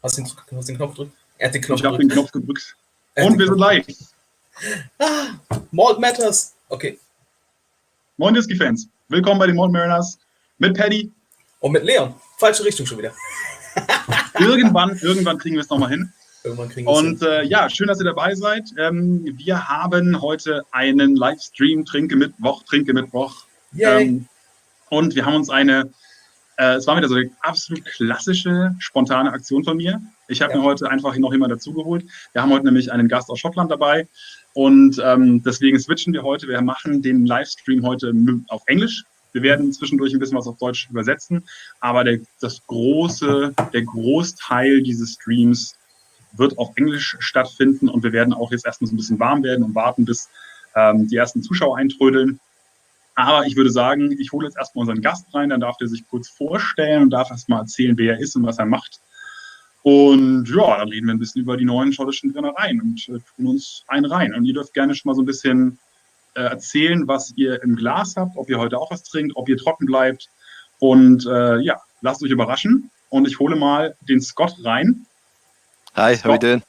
Hast du den Knopf gedrückt? Er hat den Knopf gedrückt. Ich habe den Knopf gedrückt. Und wir sind live. Malt Matters. Okay. Moin Whisky-Fans. Willkommen bei den Malt Mariners mit Paddy. Und mit Leon. Falsche Richtung schon wieder. Irgendwann kriegen wir es nochmal hin. Und hin. Schön, dass ihr dabei seid. Wir haben heute einen Livestream, Trinke Mittwoch. Und wir haben uns es war wieder so eine absolut klassische, spontane Aktion von mir. Ich habe mir heute einfach noch jemanden dazugeholt. Wir haben heute nämlich einen Gast aus Schottland dabei. Und deswegen switchen wir heute. Wir machen den Livestream heute auf Englisch. Wir werden zwischendurch ein bisschen was auf Deutsch übersetzen. Aber der Großteil dieses Streams wird auf Englisch stattfinden. Und wir werden auch jetzt erstmal so ein bisschen warm werden und warten, bis die ersten Zuschauer eintrödeln. Aber ich würde sagen, ich hole jetzt erstmal unseren Gast rein, dann darf der sich kurz vorstellen und darf erstmal erzählen, wer er ist und was er macht. Und ja, dann reden wir ein bisschen über die neuen schottischen Brennereien und tun uns einen rein. Und ihr dürft gerne schon mal so ein bisschen erzählen, was ihr im Glas habt, ob ihr heute auch was trinkt, ob ihr trocken bleibt. Und lasst euch überraschen. Und ich hole mal den Scott rein. Hi, how are you doing?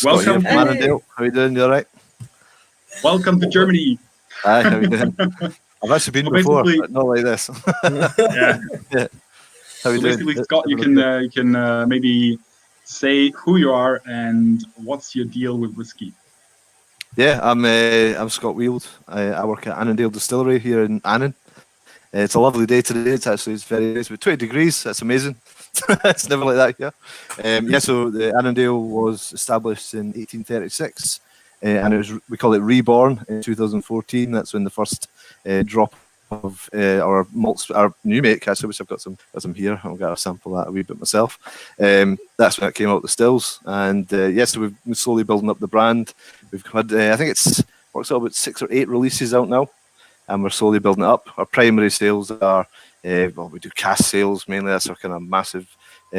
Welcome. From Annandale. How are you doing? You all right? Welcome to Germany. Hi, how are you doing? I've actually been before, but not like this. Yeah. How are you doing? Basically, Scott, you can maybe say who you are and what's your deal with whiskey. Yeah, I'm Scott Weild. I work at Annandale Distillery here in Annan. It's a lovely day today. It's very nice. With 20 degrees, that's amazing. It's never like that here. So the Annandale was established in 1836. And we call it Reborn in 2014. That's when the first drop of our malts, our new make, actually, which I've got some here. I'll get a sample of that a wee bit myself. That's when it came out the stills. And so we've been slowly building up the brand. We've had, I think works out about 6 or 8 releases out now. And we're slowly building it up. Our primary sales are, we do cask sales mainly. That's our kind of massive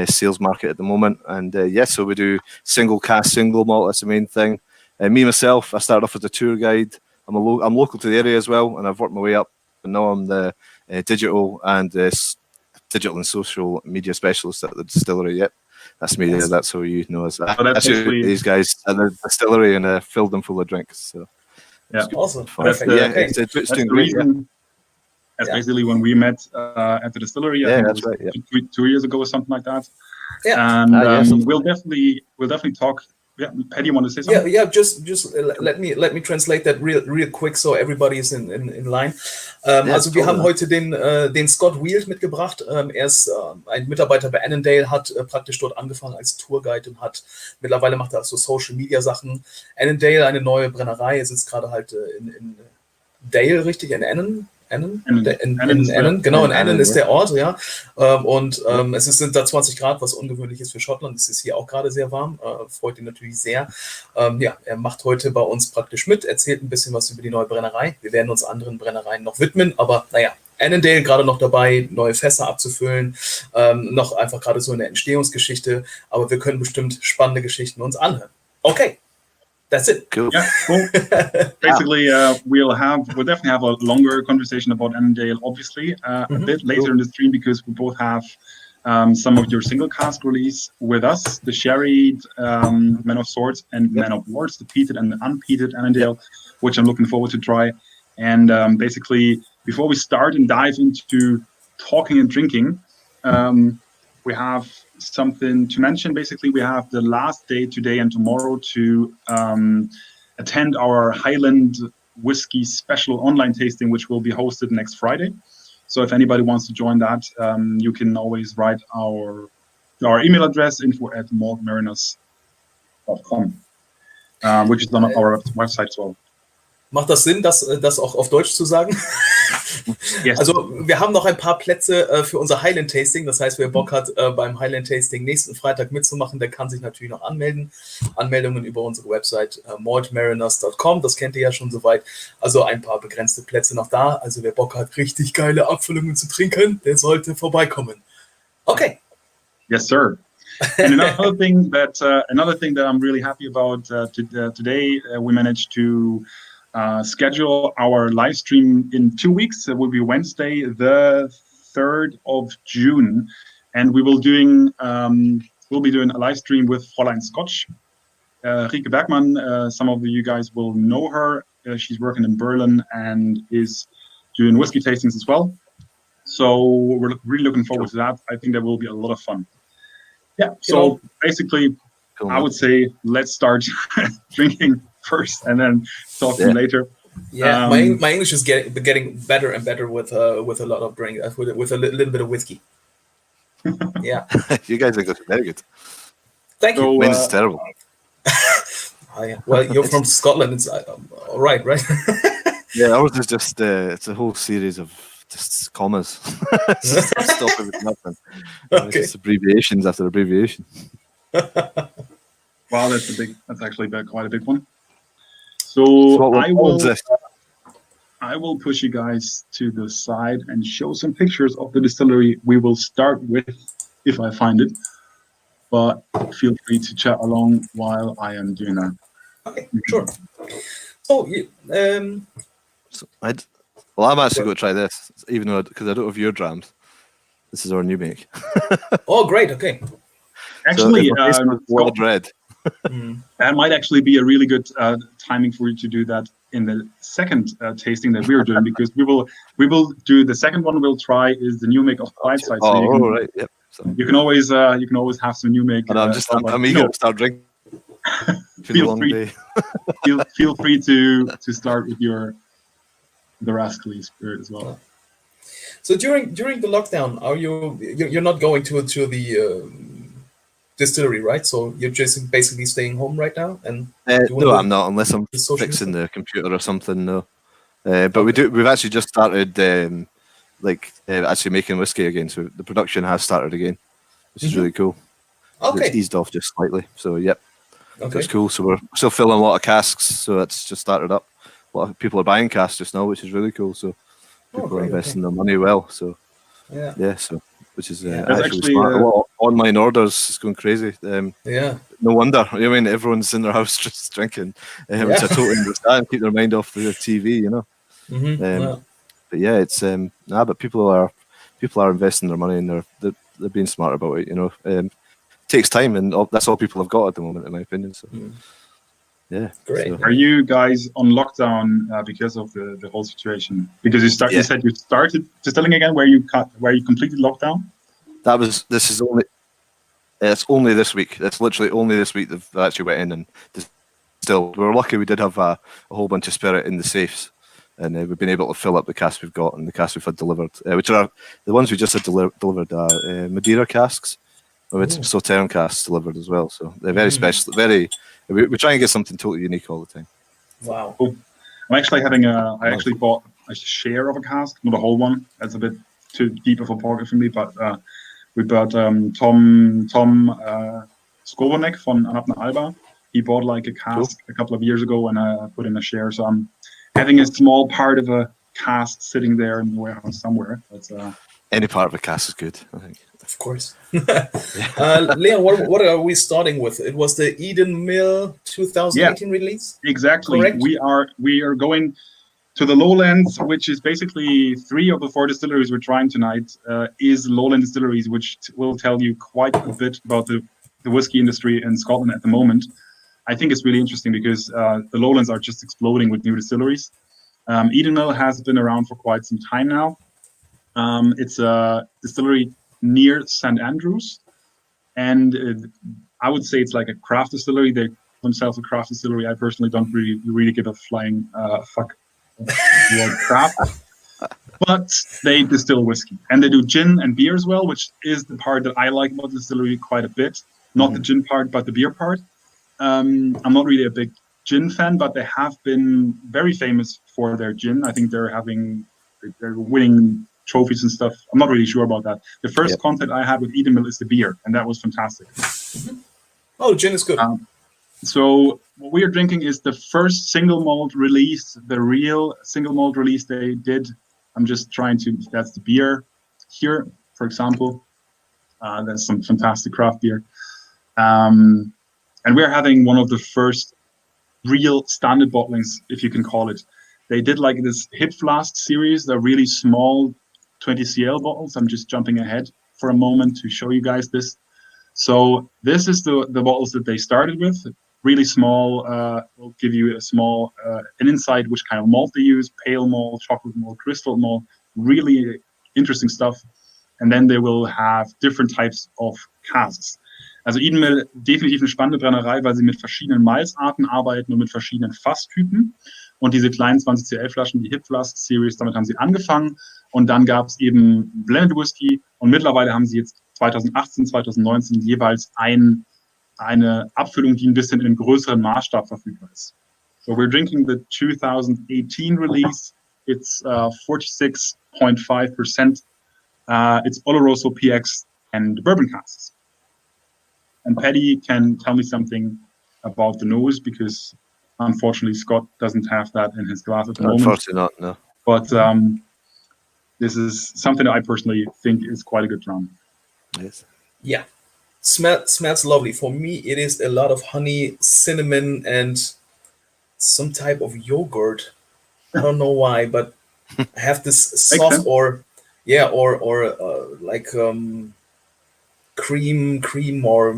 sales market at the moment. And so we do single cask, single malt. That's the main thing. Me, myself, I started off as a tour guide. I'm local to the area as well, and I've worked my way up. And now I'm the digital and social media specialist at the distillery. Yep, that's me. Yes. That's how you know us. So that's these guys at the distillery, and filled them full of drinks. So yeah, awesome. That's the reason. That's basically when we met at the distillery. I think that's right. Yeah. 2 years ago or something like that. Yeah, and we'll definitely talk. Yeah, Paddy, you want to say something? Yeah. Just let me translate that real quick, so everybody is in line. Also wir haben heute den Scott Weild mitgebracht. Er ist ein Mitarbeiter bei Annandale, hat praktisch dort angefangen als Tourguide und mittlerweile macht er auch so Social Media Sachen. Annandale, eine neue Brennerei, er sitzt gerade halt in Dale, richtig, in Annan. Annan, genau, in Annan ist der Ort, ja. Es sind da 20 Grad, was ungewöhnlich ist für Schottland. Es ist hier auch gerade sehr warm, freut ihn natürlich sehr. Er macht heute bei uns praktisch mit, erzählt ein bisschen was über die neue Brennerei. Wir werden uns anderen Brennereien noch widmen, aber Annandale gerade noch dabei, neue Fässer abzufüllen, noch einfach gerade so in der Entstehungsgeschichte, aber wir können bestimmt spannende Geschichten uns anhören. Okay. That's it. Cool. Yeah, cool. Basically, we'll definitely have a longer conversation about Annandale, obviously, a bit later in the stream, because we both have some of your single cask release with us, the sherried Men of Swords and Men of Lords, the peated and the unpeated Annandale, which I'm looking forward to try. And basically, before we start and dive into talking and drinking, we have something to mention. Basically, we have the last day today and tomorrow to attend our Highland Whisky special online tasting, which will be hosted next Friday. So if anybody wants to join that, you can always write our email address, info@maltmariners.com, which is on our website as well. Macht das Sinn, das auch auf Deutsch zu sagen? Yes. Also wir haben noch ein paar Plätze für unser Highland Tasting. Das heißt, wer Bock hat, beim Highland Tasting nächsten Freitag mitzumachen, der kann sich natürlich noch anmelden. Anmeldungen über unsere Website maltmariners.com. Das kennt ihr ja schon soweit. Also ein paar begrenzte Plätze noch da. Also wer Bock hat, richtig geile Abfüllungen zu trinken, der sollte vorbeikommen. Okay. Yes, sir. And another thing that I'm really happy about today, we managed to schedule our live stream in 2 weeks. It will be Wednesday, the 3rd of June, and we will doing we'll be doing a live stream with Fräulein Scotch. Rieke Bergman, some of you guys will know her. She's working in Berlin and is doing whiskey tastings as well. So we're really looking forward to that. I think that will be a lot of fun. Yeah, so basically, I would say let's start drinking first and then talking later. Yeah, my English is getting better and better with a lot of drink, with a little bit of whiskey. Yeah, you guys are very good. Thank you. Mine is terrible. Oh, yeah. Well, you're from Scotland. It's all right, right? Yeah, ours is just it's a whole series of just commas. Stop it with nothing. Okay. Just abbreviations after abbreviation. Wow, that's actually quite a big one. So I will push you guys to the side and show some pictures of the distillery we will start with, if I find it. But feel free to chat along while I am doing that. Okay, sure. So, I'm actually going to try this, even though because I don't have your drams. This is our new make. Oh, great! Okay. Actually, World Red. That might actually be a really good timing for you to do that in the second tasting that we're doing, because we will do the second one. We'll try is the new make of Clydeside. So right. Yep. So. You can always have some new make. I'm eager to start drinking. Feel free to start with the Rascally spirit as well. So during the lockdown, you're not going to the distillery, right? So you're just basically staying home right now, and no, I'm not, unless I'm fixing the computer or something. No, but we've actually just started actually making whiskey again. So the production has started again, which is really cool. Okay, it's eased off just slightly. So yep, okay. That's cool. So we're still filling a lot of casks. So it's just started up. A lot of people are buying casks just now, which is really cool. So people are investing their money well. So yeah. So which is actually smart. A lot of online orders is going crazy. No wonder. I mean, everyone's in their house just drinking, which I totally understand. Keep their mind off the TV, you know. But yeah, it's but people are investing their money, and they're being smart about it. You know, it takes time, and that's all people have got at the moment, in my opinion. So. Yeah, great. So. Are you guys on lockdown because of the whole situation? Because you said you started distilling again, where you completed lockdown. It's only this week. It's literally only this week they've actually went in and distilled. We were lucky. We did have a whole bunch of spirit in the safes, and we've been able to fill up the casks we've got and the casks we've had delivered, which are the ones we just had delivered are Madeira casks. We had some Sauterne casks delivered as well. So they're very special. We try and get something totally unique all the time. Wow. Cool. I'm actually I actually bought a share of a cask, not a whole one. That's a bit too deep of a pocket for me, but we bought Tom Skovanek von Anapna Alba. He bought like a cask a couple of years ago, and I put in a share. So I'm having a small part of a cask sitting there in the warehouse somewhere. That's any part of a cask is good, I think. Of course. Leon, what are we starting with? It was the Eden Mill 2018 release? Exactly. Correct? We are going to the Lowlands, which is basically 3 of the 4 distilleries we're trying tonight is Lowland distilleries, which will tell you quite a bit about the whiskey industry in Scotland at the moment. I think it's really interesting because the Lowlands are just exploding with new distilleries. Eden Mill has been around for quite some time now. It's a distillery near St. Andrews, and I would say it's like a craft distillery. They themselves a craft distillery. I personally don't really give a flying fuck about craft, but they distill whiskey, and they do gin and beer as well, which is the part that I like about the distillery quite a bit. Not the gin part, but the beer part. I'm not really a big gin fan, but they have been very famous for their gin. I think they're winning trophies and stuff. I'm not really sure about that. The first contact I had with Eden Mill is the beer, and that was fantastic. Oh, gin is good. So what we are drinking is the first single malt release, the real single malt release they did. I'm just trying to, that's the beer here, for example. There's some fantastic craft beer. And we're having one of the first real standard bottlings, if you can call it. They did like this hip flask series. They're really small 20 cl bottles. I'm just jumping ahead for a moment to show you guys this. So this is the bottles that they started with. Really small. Will give you a small an insight which kind of malt they use: pale malt, chocolate malt, crystal malt. Really interesting stuff. And then they will have different types of casks. Also Eden definitiv eine spannende Brennerei, weil sie mit verschiedenen Malzarten arbeiten und mit verschiedenen Fasstypen. Und diese kleinen 20cl-Flaschen, die Hip Flask Series, damit haben sie angefangen. Und dann gab es eben Blended Whisky. Und mittlerweile haben sie jetzt 2018, 2019 jeweils eine Abfüllung, die ein bisschen in einem größeren Maßstab verfügbar ist. So we're drinking the 2018 release. It's 46.5%. It's Oloroso PX and bourbon casks. And Paddy can tell me something about the nose, because unfortunately Scott doesn't have that in his glass at the moment. Unfortunately not, no. But this is something that I personally think is quite a good drum. Yes. Yeah. Smells lovely. For me, it is a lot of honey, cinnamon, and some type of yogurt. I don't know why, but I have this soft or like cream or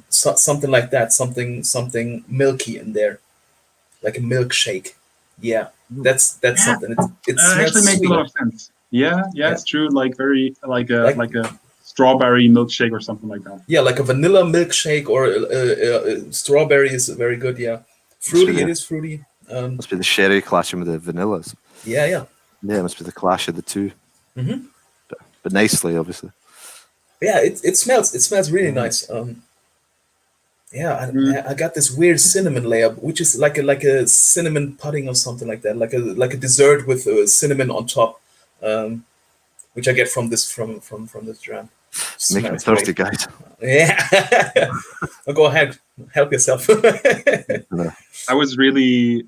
something like that. Something milky in there, like a milkshake. Yeah, that's something. It smells actually makes sweet. a lot of sense. Yeah, it's true. Like very like a strawberry milkshake or something like that. Yeah, like a vanilla milkshake or strawberry is very good. Yeah, fruity. It is fruity. Must be the sherry clashing with the vanillas. Yeah. Yeah, it must be the clash of the two. Mm-hmm. But nicely, obviously. Yeah, it smells really nice. I got this weird cinnamon layer, which is like a cinnamon pudding or something like that, like a dessert with cinnamon on top, which I get from this dram. Making me thirsty, guys. Yeah. Well, go ahead, help yourself. I was really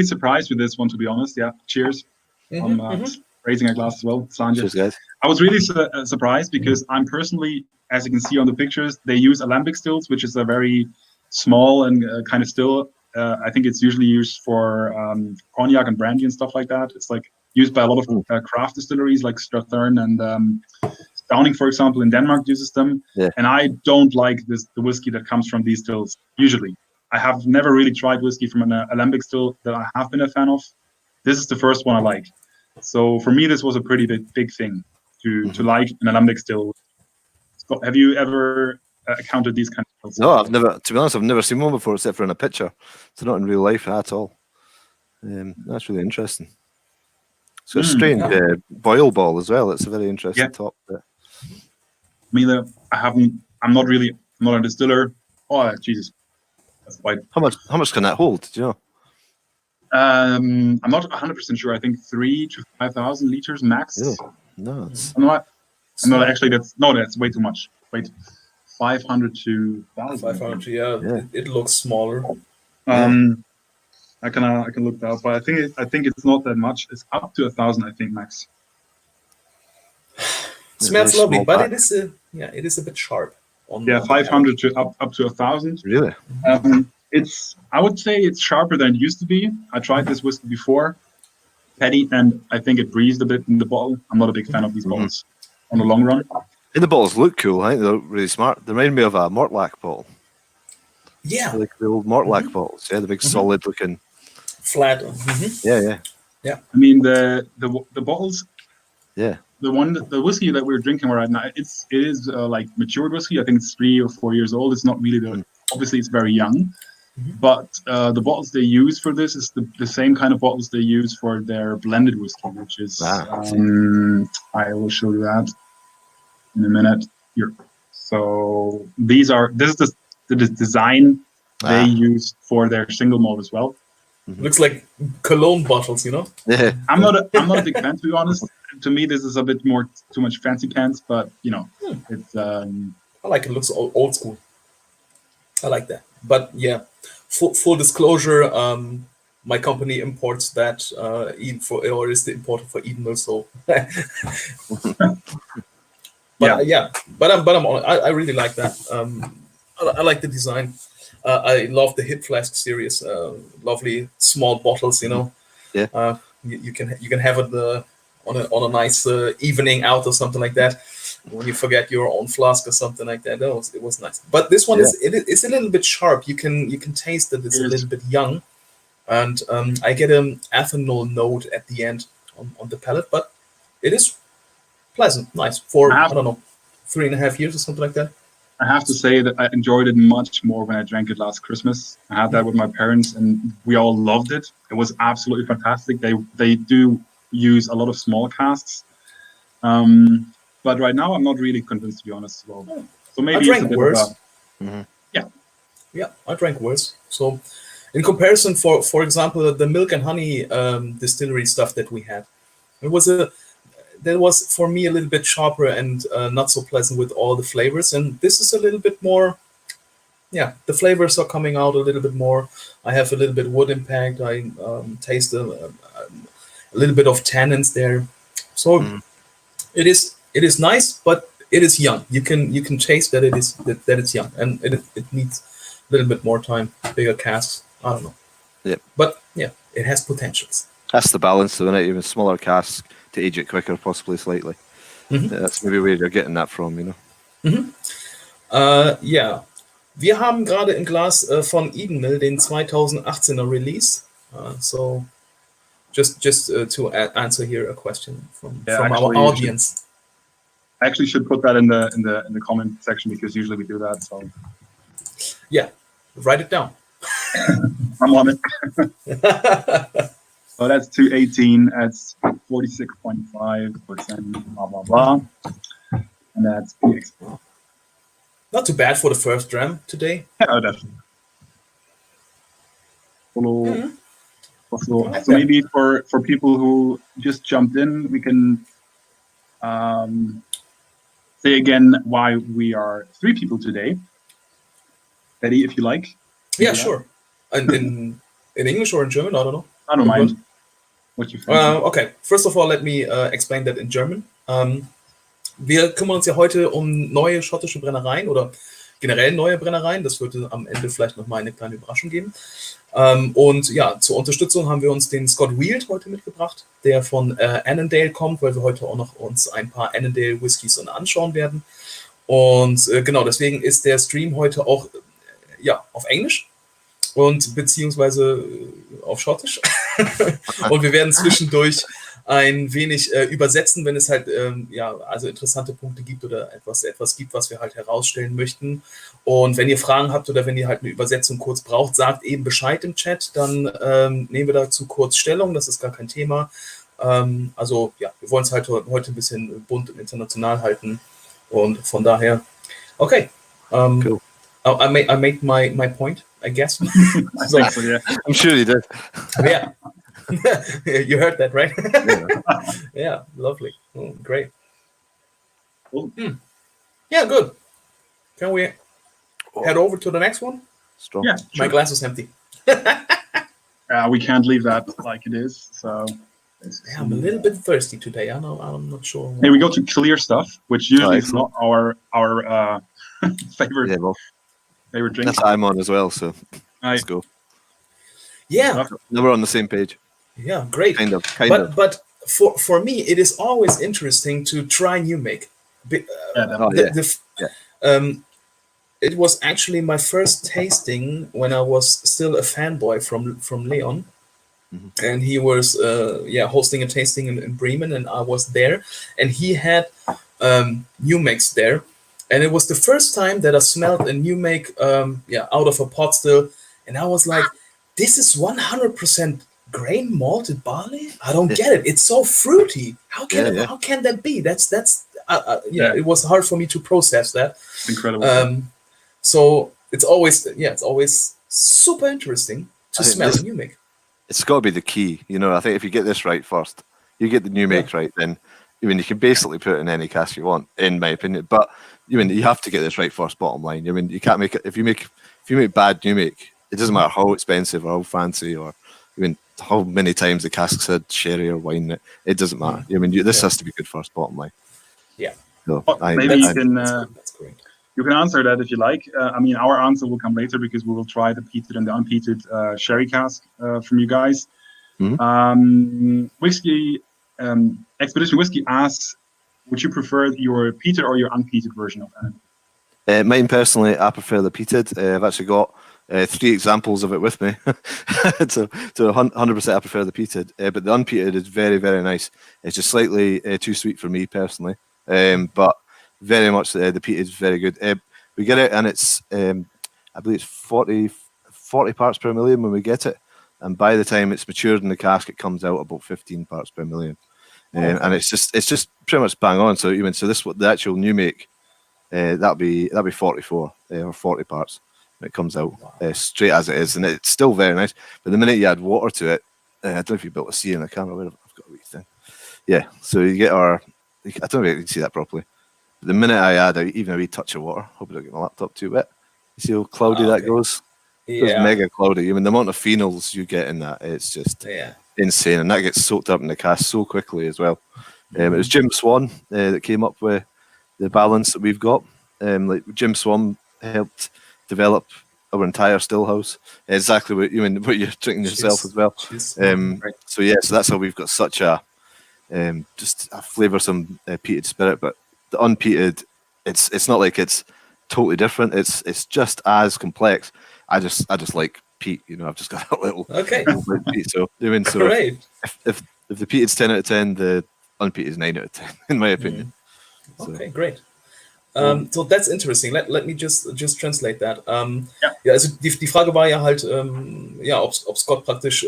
surprised with this one, to be honest. Yeah, cheers. I'm raising a glass as well. Sanja. Cheers, guys. I was really surprised because I'm personally, as you can see on the pictures, they use alembic stills, which is a very small and kind of still. I think it's usually used for cognac and brandy and stuff like that. It's like used by a lot of craft distilleries like Strathern and Downing, for example, in Denmark uses them. Yeah. And I don't like the whiskey that comes from these stills, usually. I have never really tried whiskey from an alembic still that I have been a fan of. This is the first one I like. So for me, this was a pretty big thing to like an alembic still. Have you ever encountered these kind of stills? No, I've never. To be honest, I've never seen one before, except for in a picture. So not in real life at all. That's really interesting. It's got a strange boil ball as well. It's a very interesting top. Bit. Me either. I'm not a distiller. Oh Jesus, that's quite. How much can that hold? Do you know? I'm not 100% sure. I think 3,000 to 5,000 liters max. Really? No, it's... I'm not actually. That's way too much. Wait, 500 to 1,000. 500. Yeah. It looks smaller. I can look that up, but I think it's not that much. It's up to 1,000, I think, max. Smells lovely, but it is a bit sharp. 500 to up to 1,000. Really? I would say it's sharper than it used to be. I tried this whiskey before, Paddy, and I think it breathed a bit in the bottle. I'm not a big fan of these bottles on the long run. And the bottles look cool. I think they look really smart. They remind me of a Mortlach bottle. Yeah. Like the old Mortlach bottles. Yeah, the big solid looking. Flat. Yeah. I mean the bottles. Yeah. The whiskey that we're drinking right now, it is like matured whiskey. I think it's 3 or 4 years old. It's not really obviously it's very young, but the bottles they use for this is the same kind of bottles they use for their blended whiskey, which is I will show you that in a minute here. So this is the design they use for their single malt as well. Looks like cologne bottles, you know. Yeah. I'm not a big fan, to be honest. To me, this is a bit too much fancy pants, but you know, it's. I like it. Looks old school. I like that. But yeah, full disclosure, my company imports that or is the importer for Eden, so. But I really like that. I like the design. I love the Hip Flask series. Lovely small bottles, you know. Yeah. You can have it on a nice evening out or something like that. when you forget your own flask or something like that. It was nice. But this one it's a little bit sharp. You can taste that it's a little bit young, and I get an ethanol note at the end on the palate, but it is pleasant, nice for I don't know, 3.5 years or something like that. I have to say that I enjoyed it much more when I drank it last Christmas. I had that with my parents, and we all loved it. It was absolutely fantastic. They do use a lot of small casks, but right now I'm not really convinced, to be honest. So maybe it's a bit worse. Yeah, I drank worse. So, in comparison, for example, the milk and honey distillery stuff that we had, that was for me a little bit sharper and not so pleasant with all the flavors. And this is a little bit more, the flavors are coming out a little bit more. I have a little bit wood impact. I taste a little bit of tannins there. So it is nice, but it is young. You can taste that it's young, and it needs a little bit more time, bigger casks. I don't know. Yeah. But it has potentials. That's the balance, though, isn't it? Even smaller casks to age it quicker, possibly slightly. That's maybe where you're getting that from, you know. Wir haben gerade im Glas von Edenmill den 2018er Release. So just to answer here a question from our audience. I actually should put that in the comment section, because usually we do that. So write it down. I'm on it. So that's 218. That's 46.5%. Blah blah blah. And that's PX. Not too bad for the first dram today. Yeah, definitely. So maybe for people who just jumped in, we can say again why we are 3 people today. Paddy, if you like. Yeah, sure. And in English or in German? I don't know. I don't mind. What you think? Okay, first of all, let me explain that in German. Wir kümmern uns ja heute um neue schottische Brennereien oder generell neue Brennereien. Das wird am Ende vielleicht nochmal eine kleine Überraschung geben. Und ja, zur Unterstützung haben wir uns den Scott Weild heute mitgebracht, der von Annandale kommt, weil wir heute auch noch uns ein paar Annandale Whiskys anschauen werden. Und genau, deswegen ist der Stream heute auch auf Englisch und beziehungsweise auf Schottisch. Und wir werden zwischendurch ein wenig übersetzen, wenn es halt also interessante Punkte gibt oder etwas gibt, was wir halt herausstellen möchten. Und wenn ihr Fragen habt oder wenn ihr halt eine Übersetzung kurz braucht, sagt eben Bescheid im Chat, dann nehmen wir dazu kurz Stellung, das ist gar kein Thema. Also ja, wir wollen es halt heute ein bisschen bunt und international halten und von daher, okay. Cool. I made my point, I guess. So, yeah. I'm sure you did. Yeah. You heard that, right? Yeah, lovely. Oh, great. Cool. Yeah, good. Can we head over to the next one? Strong. Yeah, My glass is empty. We can't leave that like it is. So I'm a little bit thirsty today. I'm not sure. Here we go to clear stuff, which usually is not our favorite drink. That's what I'm on as well, so let's go. Yeah. Now we're on the same page. Yeah, great. Kind of. But for me, it is always interesting to try new make. It was actually my first tasting when I was still a fanboy from Leon. And he was hosting a tasting in Bremen, and I was there, and he had new makes there. And it was the first time that I smelled a new make out of a pot still, and I was like, this is 100% grain malted barley? I don't get it. It's so fruity. How can that be? That's it was hard for me to process that. Incredible. So it's always super interesting to smell a new make. It's got to be the key. You know, I think if you get this right first, you get the new make right, then you can basically put it in any cask you want, in my opinion. But you have to get this right first, bottom line. You can't make it if you make bad new make. It doesn't matter how expensive or how fancy or how many times the casks had sherry or wine. It doesn't matter. This has to be good first, bottom line. Yeah. So maybe you can answer that if you like. Our answer will come later because we will try the peated and the unpeated sherry cask from you guys. Mm-hmm. Expedition Whiskey asks, would you prefer your peated or your unpeated version of Annandale? Mine personally, I prefer the peated. I've actually got 3 examples of it with me. So 100% I prefer the peated, but the unpeated is very, very nice. It's just slightly too sweet for me personally, but very much the peated is very good. We get it, and it's I believe it's 40 parts per million when we get it, and by the time it's matured in the cask, it comes out about 15 parts per million, and it's just pretty much bang on. So this the actual new make, that'll be 44 or 40 parts. It comes out straight as it is, and it's still very nice. But the minute you add water to it, I don't know if you'll be able to see in the camera. I've got a wee thing. Yeah, so you get I don't know if you can see that properly. But the minute I add even a wee touch of water, hope I don't get my laptop too wet. You see how cloudy that goes? Yeah. It's mega cloudy. I mean, the amount of phenols you get in that, it's just insane. And that gets soaked up in the cask so quickly as well. It was Jim Swan that came up with the balance that we've got. Like Jim Swan helped develop our entire still house. Exactly what you're drinking yourself as well. So that's how we've got such a just a flavoursome peated spirit. But the unpeated, it's not like it's totally different. It's just as complex. I just like peat. I've just got a little peat. So if the peated's 10 out of 10, the unpeated is 9 out of 10 in my opinion. Okay, great. So that's interesting. Let me just translate that. Also die Frage war ja halt, ob Scott praktisch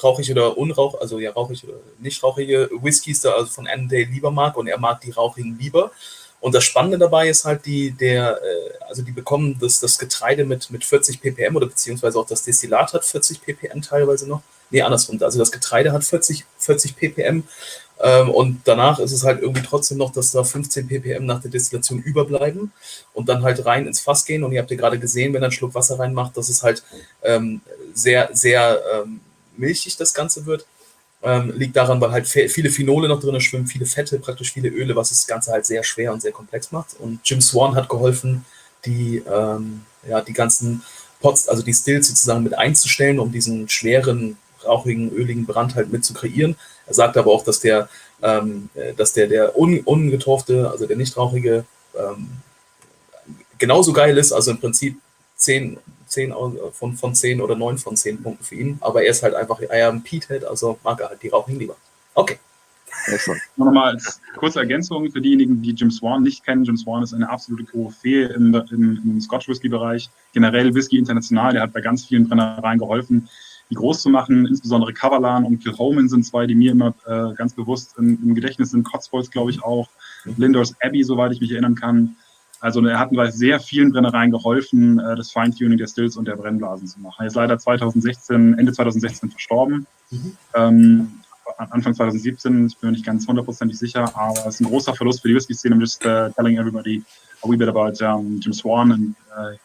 rauchig oder unrauch, also rauchig oder nicht rauchige Whiskys da also von Annandale lieber mag, und er mag die rauchigen lieber. Und das Spannende dabei ist halt die bekommen das Getreide mit 40 ppm oder beziehungsweise auch das Destillat hat 40 ppm teilweise noch. Nee, andersrum. Also das Getreide hat 40 ppm. Und danach ist es halt irgendwie trotzdem noch, dass da 15 ppm nach der Destillation überbleiben und dann halt rein ins Fass gehen. Und ihr habt ja gerade gesehen, wenn er einen Schluck Wasser reinmacht, dass es halt sehr, sehr milchig das Ganze wird. Liegt daran, weil halt viele Phenole noch drin schwimmen, viele Fette, praktisch viele Öle, was das Ganze halt sehr schwer und sehr komplex macht. Und Jim Swan hat geholfen, die ganzen Pots, also die Stills sozusagen mit einzustellen, um diesen schweren, rauchigen, öligen Brand halt mit zu kreieren. Er sagt aber auch, dass der ungetorfte, also der nicht rauchige, genauso geil ist, also im Prinzip 10 von 10 oder 9 von 10 Punkten für ihn, aber er ist halt einfach ein Peathead, also mag er halt die Rauchigen lieber. Okay. Nochmal als kurze Ergänzung für diejenigen, die Jim Swan nicht kennen. Jim Swan ist eine absolute Koryphäe im Scotch-Whisky-Bereich, generell Whisky international. Der hat bei ganz vielen Brennereien geholfen, die groß zu machen. Insbesondere Coverlan und Kilhoman sind 2, die mir immer ganz bewusst im Gedächtnis sind. Cotswolds, glaube ich, auch. Lindors Abbey, soweit ich mich erinnern kann. Also er hat bei sehr vielen Brennereien geholfen, das Feintuning der Stills und der Brennblasen zu machen. Er ist leider Ende 2016 verstorben. Anfang 2017, ich bin mir nicht ganz 100% sicher, aber es ist ein großer Verlust für die Whisky-Szene. I'm just telling everybody a wee bit about Jim Swan and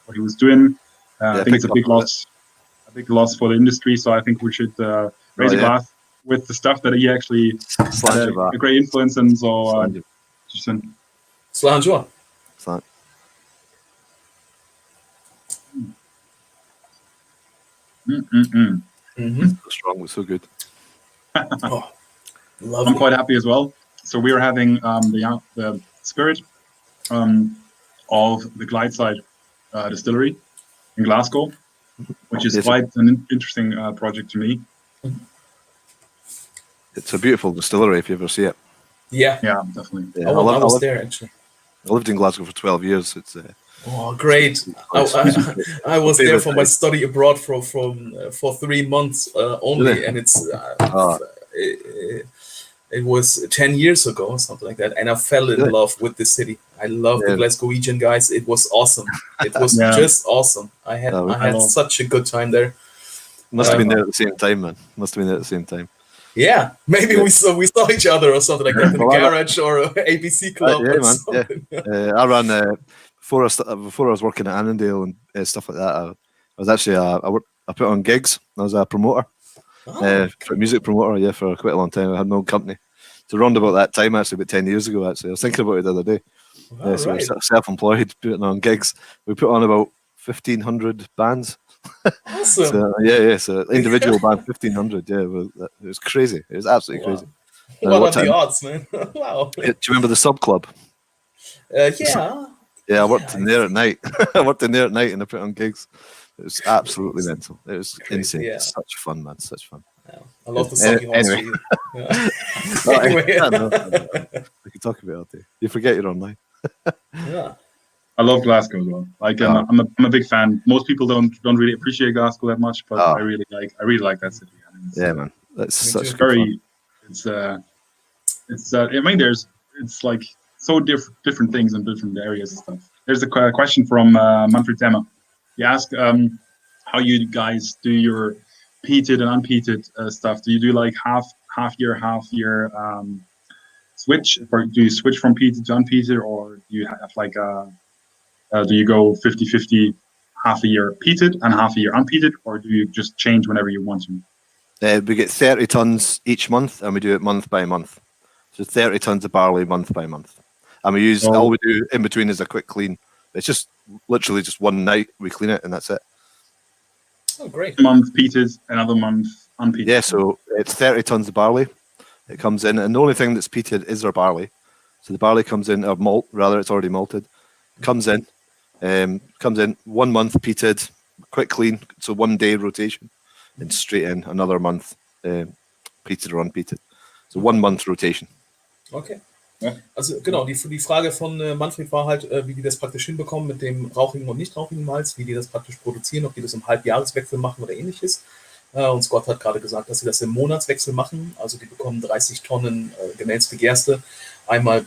what he was doing. I think it's a big loss for the industry, so I think we should raise a glass with the stuff that he actually had a great influence in. So, Slanjoa. So strong, was so good. I'm quite happy as well. So we are having the spirit of the Clydeside distillery in Glasgow, which is quite an interesting project to me. It's a beautiful distillery if you ever see it. Yeah, definitely. Yeah, I was there actually. I lived in Glasgow for 12 years. It's great! I was there for my study abroad for 3 months only, really? And it was 10 years ago or something like that, and I fell in love with the city. I love the Glasgowian guys. It was awesome. It was just awesome. I had such a good time there. Must have been there at the same time, man. Must have been there at the same time. Yeah, maybe we saw each other or something like that in a garage or ABC club. Something. I ran before I was working at Annandale and stuff like that. I was actually I put on gigs. I was a promoter, a music promoter. For quite a long time. I had my own company. So around about that time, actually, about 10 years ago, actually, I was thinking about it the other day. So I was self-employed, putting on gigs. We put on about 1,500 bands. Awesome. So individual band 1,500. Yeah, it was crazy. It was absolutely crazy. What are the odds, man? Wow. Do you remember the Sub Club? Yeah. Yeah, I worked in there at night. I worked in there at night and I put on gigs. It was absolutely mental. It was Crazy, insane. yeah. Such fun, man. Such fun. Yeah. I love the Soggy Horse. Anyway. Yeah. Anyway. We can talk about it all day. You forget you're online. Yeah. I love Glasgow as well. Like I'm a big fan. Most people don't really appreciate Glasgow that much, but I really like that city. I mean, Yeah, man. That's such very. Fun. It's I mean, it's like so different things in different areas and stuff. There's a question from Manfred Zemmer. He asked how you guys do your peated and unpeated stuff. Do you do like half year switch, or do you switch from peated to unpeated, or do you have like do you go 50-50, half a year peated and half a year unpeated, or do you just change whenever you want to? We get 30 tons each month, and we do it month by month. So 30 tons of barley month by month. And we use all we do in between is a quick clean. It's just literally just one night we clean it, and that's it. Oh, great. A month peated, another month unpeated. Yeah, so it's 30 tons of barley. It comes in, and the only thing that's peated is our barley. So the barley comes in, or malt, rather, it's already malted. Comes in 1 month peated, quick clean, so 1 day rotation, and straight in another month peated or unpeated. So 1 month rotation. Okay. Ja. Also genau, die Frage von Manfred war halt, wie die das praktisch hinbekommen mit dem rauchigen und nicht rauchigen Malz, wie die das praktisch produzieren, ob die das im Halbjahreswechsel machen oder ähnliches. Und Scott hat gerade gesagt, dass sie das im Monatswechsel machen. Also die bekommen 30 Tonnen gemälzte Gerste, einmal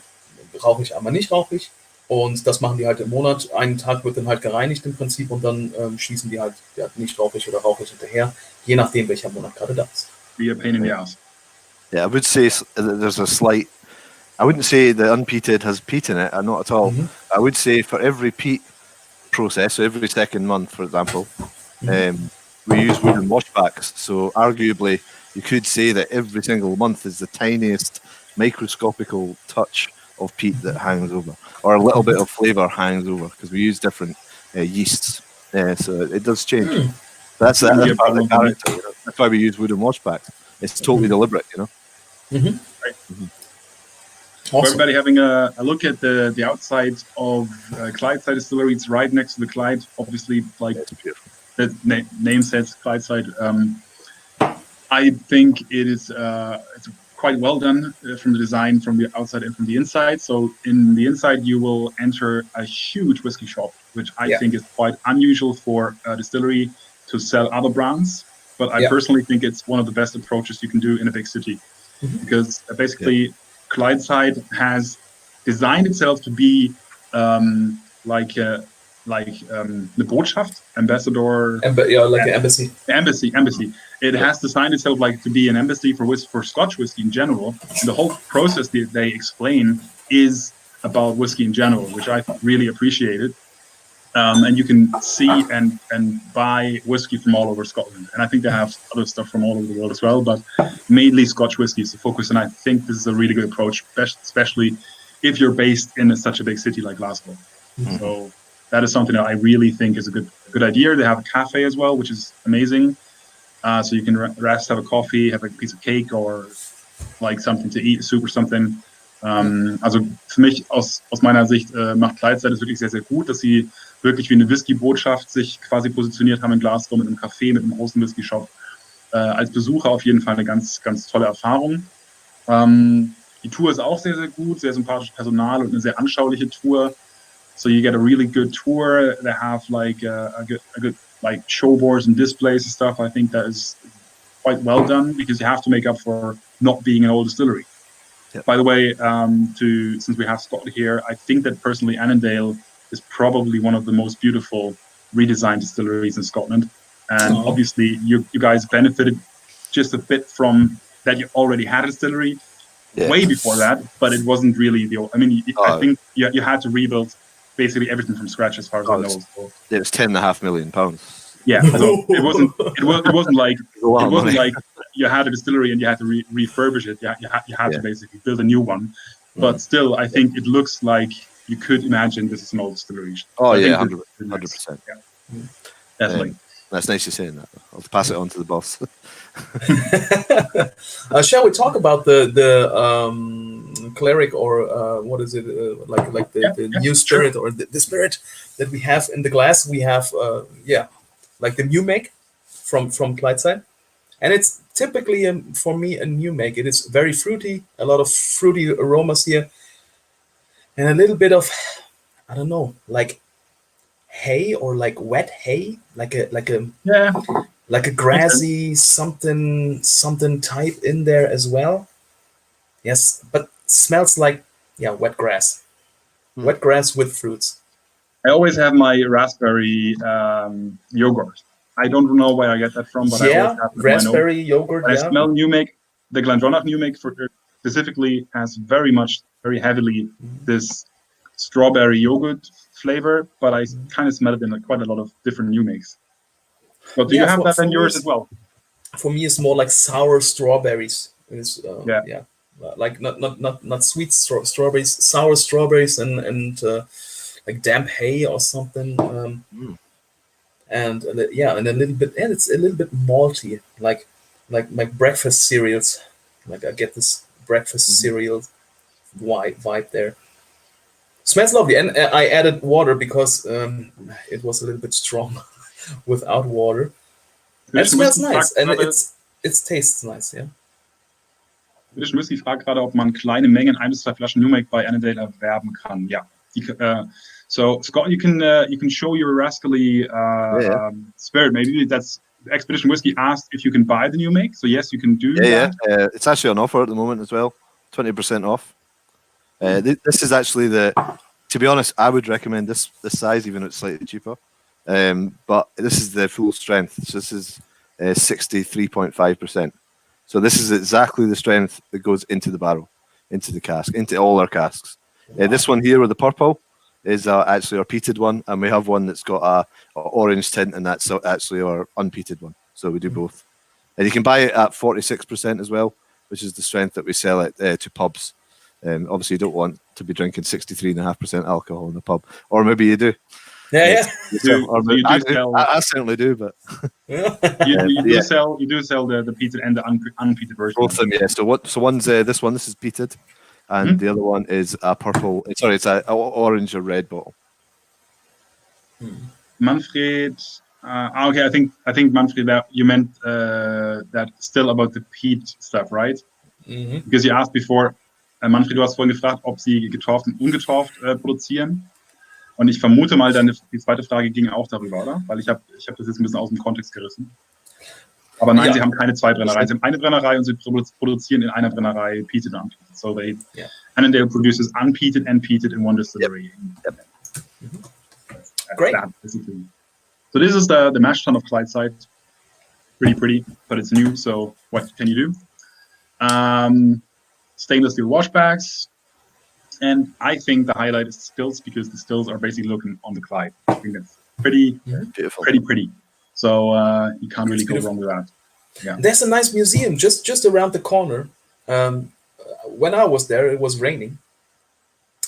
rauchig, einmal nicht rauchig. Und das machen die halt im Monat. Einen Tag wird dann halt gereinigt im Prinzip und dann schießen die halt nicht rauchig oder rauchig hinterher, je nachdem, welcher Monat gerade da ist. Be a pain in the ass. Yeah, I would say there's a slight. I wouldn't say the unpeated has peat in it, not at all. Mm-hmm. I would say for every peat process, so every second month, for example, we use wooden washbacks. So arguably, you could say that every single month is the tiniest microscopical touch of peat that hangs over, or a little bit of flavour hangs over, because we use different yeasts. So it does change. That's part of the character. You know? That's why we use wooden washbacks. It's totally deliberate, you know. Mm-hmm. Right. Mm-hmm. Awesome. For everybody having a look at the outside of Clydeside Distillery, it's right next to the Clyde. Obviously, like the name says, Clydeside. I think it is it's quite well done from the design, from the outside and from the inside. So in the inside, you will enter a huge whiskey shop, which I think is quite unusual for a distillery to sell other brands. But I personally think it's one of the best approaches you can do in a big city, because basically Clydeside has designed itself to be like the Botschaft, ambassador. Like an embassy. Embassy. It has designed itself like to be an embassy for Scotch whiskey in general. And the whole process that they explain is about whiskey in general, which I really appreciated. And you can see and buy whiskey from all over Scotland. And I think they have other stuff from all over the world as well, but mainly Scotch whiskey is the focus. And I think this is a really good approach, especially if you're based in such a big city like Glasgow. Mm-hmm. So that is something that I really think is a good idea. They have a cafe as well, which is amazing. So you can rest, have a coffee, have a piece of cake, or like something to eat, soup or something. Also für mich aus meiner Sicht macht Clydeside es wirklich sehr, sehr gut, dass sie wirklich wie eine Whisky-Botschaft sich quasi positioniert haben in Glasgow mit einem Café, mit einem großen Whisky-Shop. Als Besucher auf jeden Fall eine ganz, ganz tolle Erfahrung. Die Tour ist auch sehr, sehr gut, sehr sympathisches Personal und eine sehr anschauliche Tour. So you get a really good tour. They have like a good like showboards and displays and stuff. I think that is quite well done, because you have to make up for not being an old distillery. Yep. By the way, since we have Scott here, I think that personally Annandale is probably one of the most beautiful redesigned distilleries in Scotland. And obviously you guys benefited just a bit from that. You already had a distillery way before that, but it wasn't really I think you had to rebuild basically everything from scratch as far as I know. So. It was £10.5 million. Yeah, so it wasn't like you had a distillery and you had to refurbish it. You had to basically build a new one. But still, I think it looks like you could imagine this is an old distillery. Oh, yeah, 100%. Yeah. Definitely. That's nice you're saying that. to pass it on to the boss. Shall we talk about the cleric, or what is it, like the new spirit, or the spirit that we have in the glass? We have like the new make from Clydeside, and it's typically for me a new make. It is very fruity, a lot of fruity aromas here, and a little bit of, I don't know, like hay, or like wet hay, like a grassy something type in there as well. Yes, but smells like wet grass. Wet grass with fruits. I always have my raspberry yogurt. I don't know where I get that from, but I always have raspberry yogurt. When I smell new make, the Glendronach new make specifically has very heavily this strawberry yogurt flavor, but I kind of smell it in quite a lot of different new makes. But do you have that in yours as well? For me, it's more like sour strawberries. It's like not sweet strawberries, sour strawberries, and like damp hay or something. And a little bit, and it's a little bit malty, like breakfast cereals. Like I get this breakfast cereal vibe there. Smells lovely, and I added water because it was a little bit strong without water. It smells nice, and it tastes nice, yeah. British Whisky fragt gerade, ob man kleine Mengen, 1 bis 2 Flaschen New Make bei Annandale erwerben kann. Ja. So Scott, you can show your rascally spirit. Maybe that's Expedition Whiskey asked if you can buy the New Make. So yes, you can do that. Yeah. It's actually on offer at the moment as well, 20% off. This is actually to be honest, I would recommend this size, even though it's slightly cheaper. But this is the full strength. So this is 63.5%. So this is exactly the strength that goes into the barrel, into the cask, into all our casks. Wow. This one here with the purple is actually our peated one, and we have one that's got a orange tint, and that's actually our unpeated one. So we do both. And you can buy it at 46% as well, which is the strength that we sell it to pubs. Obviously, you don't want to be drinking 63.5% alcohol in a pub, or maybe you do. Yeah. I certainly do, but you do sell the peated and the unpeated version. Both of them, yeah. So one's this one. This is peated, and the other one is a purple. Sorry, it's a orange or red bottle. Manfred. Okay, I think Manfred, that you meant that still about the peat stuff, right? Because you asked before, Manfred, du hast vorhin gefragt, ob sie getorft und ungetorft produzieren. Und ich vermute mal, die zweite Frage ging auch darüber, oder? Weil ich hab das jetzt ein bisschen aus dem Kontext gerissen. Aber nein, sie haben keine zwei Brennereien. Sie haben eine Brennerei und sie produzieren in einer Brennerei peated and unpeated. So Annandale produces unpeated and peated in one distillery. Yep. Great. So this is the mash tun of Clydeside. Pretty, but it's new, so what can you do? Stainless steel wash bags. And I think the highlight is stills, because the stills are basically looking on the Clyde. I think that's pretty. So you can't really go wrong with that. Yeah. There's a nice museum just around the corner. When I was there, it was raining,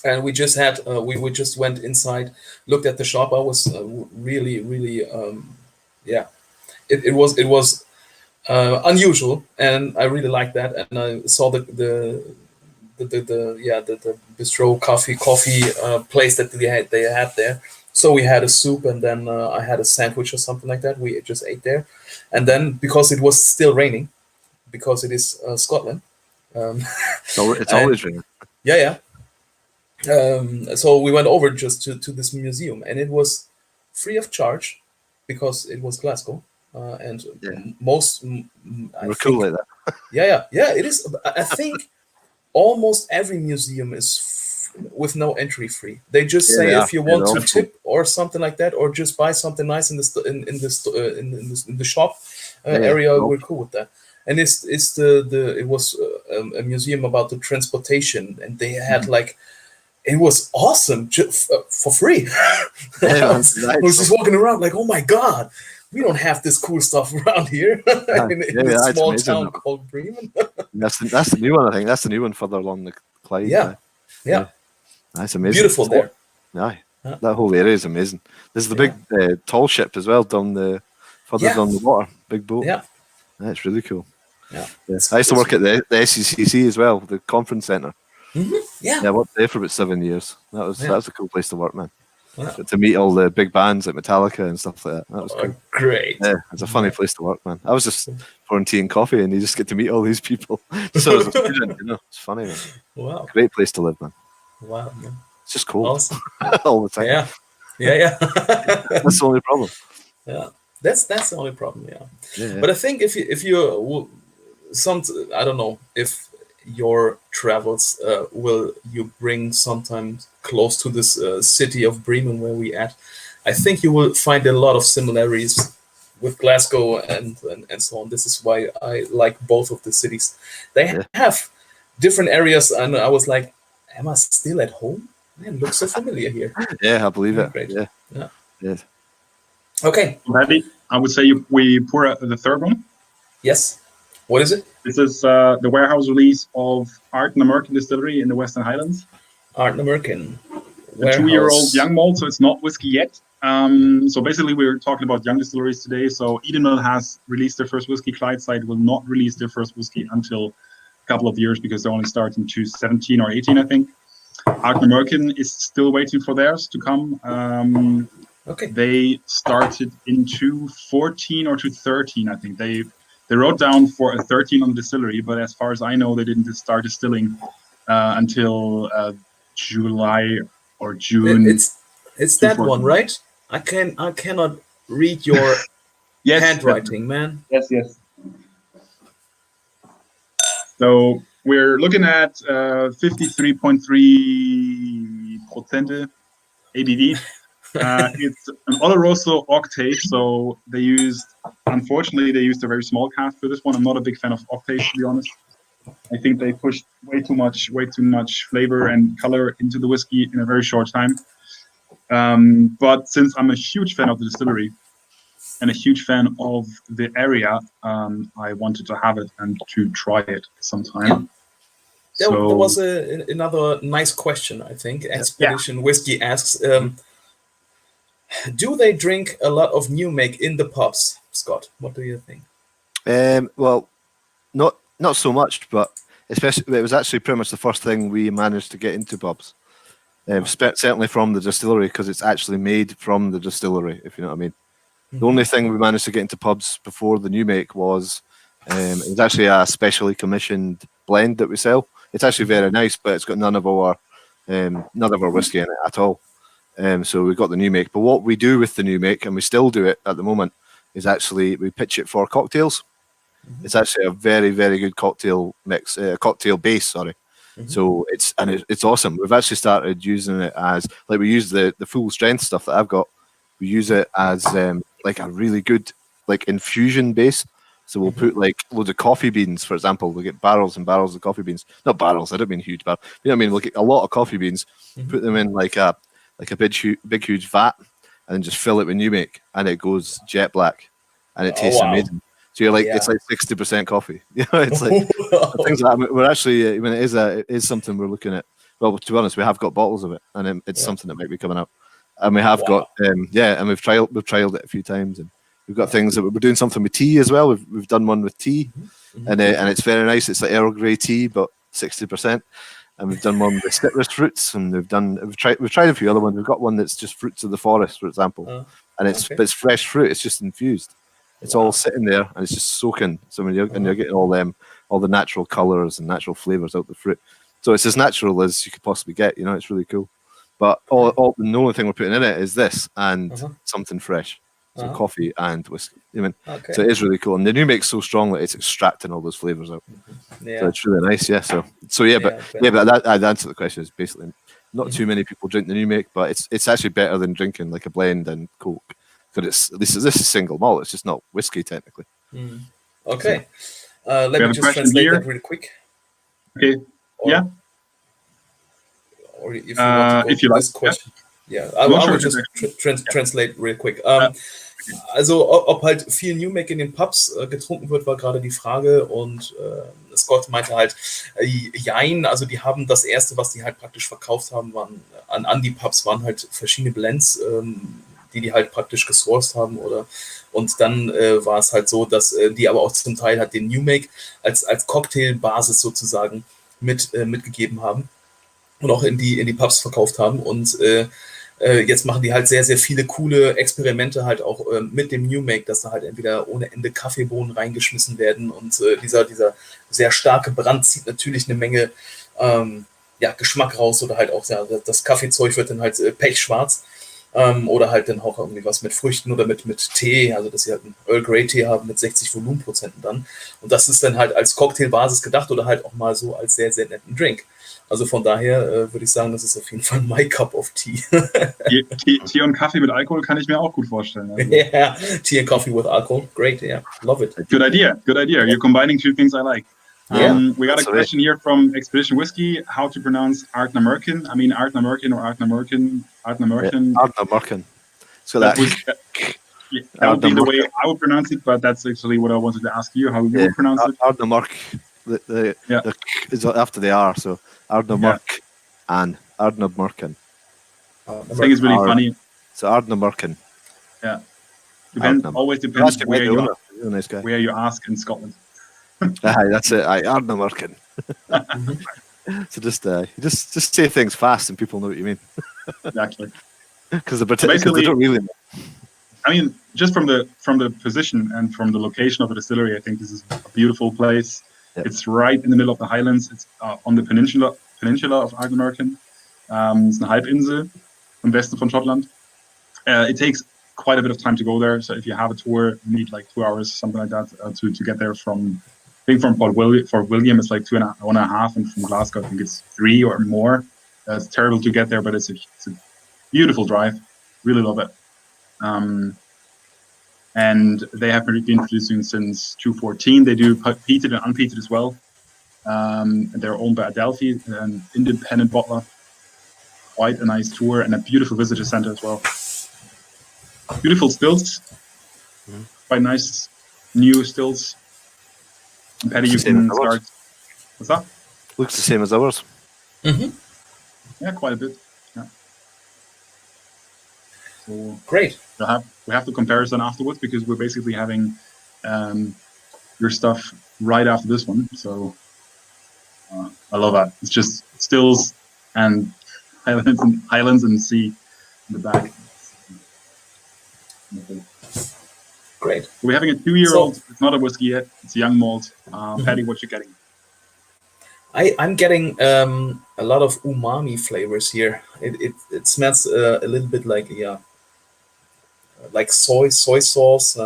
and we just had we just went inside, looked at the shop. I was really it was unusual, and I really liked that. And I saw the bistro coffee place that they had there. So we had a soup, and then I had a sandwich or something like that. We just ate there, and then because it was still raining, because it is Scotland. It's always raining. Yeah. So we went over just to this museum, and it was free of charge because it was Glasgow, and most. We're cool like that. Yeah. It is. I think almost every museum is with no entry fee. They just say if you want to tip or something like that, or just buy something nice in the shop area. We're cool with that. And it was a museum about the transportation, and they had it was awesome for free. I was just walking around like, oh my god, we don't have this cool stuff around here in a small town called Bremen. That's the new one. I think that's the new one further along the Clyde. Yeah. That's amazing. Beautiful there. That whole area is amazing. There's the big tall ship as well down the Furthers on the water, big boat. Yeah. That's really cool. Yeah. I used to work at the SCCC as well, the conference centre. Yeah. I worked there for about 7 years. That was a cool place to work, man. Yeah. To meet all the big bands like Metallica and stuff like that. That was cool. Great. Yeah, it's a funny place to work, man. I was just pouring tea and coffee, and you just get to meet all these people. So as a student, it's funny, man. Wow. Great place to live, man. Wow, man. It's just cold Awesome. all the time. Yeah. That's the only problem. Yeah, that's the only problem. Yeah. But I think if you I don't know if your travels will you bring sometimes close to this city of Bremen where we at. I think you will find a lot of similarities with Glasgow and so on. This is why I like both of the cities. They have different areas, and I was like, am I still at home? Man, it looks so familiar here. Yeah, I believe it. Great. Yeah. Okay. Paddy, I would say we pour the third one. Yes. What is it? This is the warehouse release of Ardnamurchan Distillery in the Western Highlands. Ardnamurchan. A 2-year-old young malt, so it's not whiskey yet. So basically, we're talking about young distilleries today. So Edenmal has released their first whiskey. Clydeside will not release their first whiskey until a couple of years because they only start in 2017 or 18, I think. Ardnamurchan is still waiting for theirs to come. They started in 2014 or 2013, I think. They wrote down for a 13 on the distillery, but as far as I know, they didn't start distilling until July or June. It's that one, right? I cannot read your handwriting, man. Yes. So we're looking at 53.3% ABV. It's an Oloroso Octave, so unfortunately, they used a very small cask for this one. I'm not a big fan of Octave, to be honest. I think they pushed way too much flavor and color into the whiskey in a very short time. But since I'm a huge fan of the distillery and a huge fan of the area, I wanted to have it and to try it sometime. There was another nice question, I think. Expedition Whiskey asks, do they drink a lot of new make in the pubs, Scott? What do you think? Well, not so much, but especially it was actually pretty much the first thing we managed to get into pubs. Certainly from the distillery, because it's actually made from the distillery, if you know what I mean. The only thing we managed to get into pubs before the new make was it was actually a specially commissioned blend that we sell. It's actually very nice, but it's got none of our whiskey in it at all. So we got the new make. But what we do with the new make, and we still do it at the moment, is actually we pitch it for cocktails. It's actually a very, very good cocktail mix, cocktail base, sorry. So it's awesome. We've actually started using it as, like, we use the full strength stuff that I've got. We use it as like a really good infusion base. So we'll put like loads of coffee beans, for example. We'll get barrels and barrels of coffee beans. Not barrels, I don't mean huge barrels. You know what I mean? We'll get a lot of coffee beans, put them in like a big huge vat, and then just fill it with new make, and it goes jet black, and it tastes amazing. So you're like, it's like 60% coffee. You know, it's like things like that. We're actually, I mean, it is something we're looking at. Well, to be honest, we have got bottles of it, and it's something that might be coming up. And we have got, and we've trialed it a few times, and we've got things that we're doing something with tea as well. We've done one with tea, and it's very nice. It's like Earl Grey tea, but 60%. And we've done one with citrus fruits, and we've tried a few other ones. We've got one that's just fruits of the forest, for example, and it's fresh fruit. It's just infused. It's all sitting there, and it's just soaking. So when you're getting all the natural colors and natural flavors out the fruit. So it's as natural as you could possibly get. You know, it's really cool. But the only thing we're putting in it is this and something fresh. So coffee and whiskey. You know what I mean? So it is really cool. And the new make's so strong that it's extracting all those flavors out. So it's really nice. Yeah. So but that I'd answer the question is basically not too many people drink the new make, but it's actually better than drinking like a blend and Coke. Because this is single malt. It's just not whiskey technically. Okay. Let me just translate that really quick. Okay. Or if you want to go to this question. I will just translate real quick. Also, ob halt viel New Make in den Pubs getrunken wird, war gerade die Frage. Und Scott meinte halt, jein, also die haben das erste, was die halt praktisch verkauft haben, waren an die Pubs, waren halt verschiedene Blends. die halt praktisch gesourced haben, oder und dann war es halt so, dass die aber auch zum Teil halt den New Make als Cocktailbasis sozusagen mitgegeben haben und auch in die Pubs verkauft haben und jetzt machen die halt sehr, sehr viele coole Experimente halt auch mit dem New Make, dass da halt entweder ohne Ende Kaffeebohnen reingeschmissen werden und dieser sehr starke Brand zieht natürlich eine Menge Geschmack raus oder halt auch das Kaffeezeug wird dann halt pechschwarz oder halt dann auch irgendwie was mit Früchten oder mit Tee, also dass sie halt einen Earl Grey Tee haben mit 60 Volumenprozenten dann und das ist dann halt als Cocktailbasis gedacht oder halt auch mal so als sehr, sehr netten Drink. Also von daher würde ich sagen, das ist auf jeden Fall my cup of tea. Tee und Kaffee mit Alkohol kann ich mir auch gut vorstellen. Also. Yeah, tea and coffee with alcohol. Great, yeah. Love it. Good idea. You're combining two things I like. We got a question here from Expedition Whiskey, how to pronounce Ardnamurchan. I mean, Ardnamurchan or Ardnamurchan. Ardnamurchan. So that would be the way I would pronounce it, but that's actually what I wanted to ask you, how you would pronounce it. Ardnamurchan. The is after the R, so Ardnamurchan and Ardnamurchan. I think it's really funny. So Ardnamurchan. Yeah. Always depends where you ask in Scotland. That's it. Ardnamurchan. So just say things fast and people know what you mean. Exactly. Because they don't really know. I mean, just from the position and from the location of the distillery, I think this is a beautiful place. Yep. It's right in the middle of the Highlands. It's on the peninsula of Ardnamurchan. It's eine Halbinsel im Westen von Schottland. It takes quite a bit of time to go there. So if you have a tour, you need like 2 hours, something like that, to get there from. I think from Fort William, it's like 2.5, and from Glasgow, I think it's 3 or more. It's terrible to get there, but it's a beautiful drive. Really love it. And they have been producing since 2014. They do peated and unpeated as well. And they're owned by Adelphi, an independent bottler. Quite a nice tour and a beautiful visitor center as well. Beautiful stills. Quite nice new stills. And Paddy, you can start. What's that? Looks the same as ours. Mm-hmm. Yeah, quite a bit. Yeah. So great. We have the comparison afterwards because we're basically having your stuff right after this one. So I love that. It's just stills and highlands and sea in the back. Great. We're having a 2-year-old. It's not a whiskey yet. It's a young malt. Paddy, what you getting? I'm getting a lot of umami flavors here. It smells a little bit like soy sauce,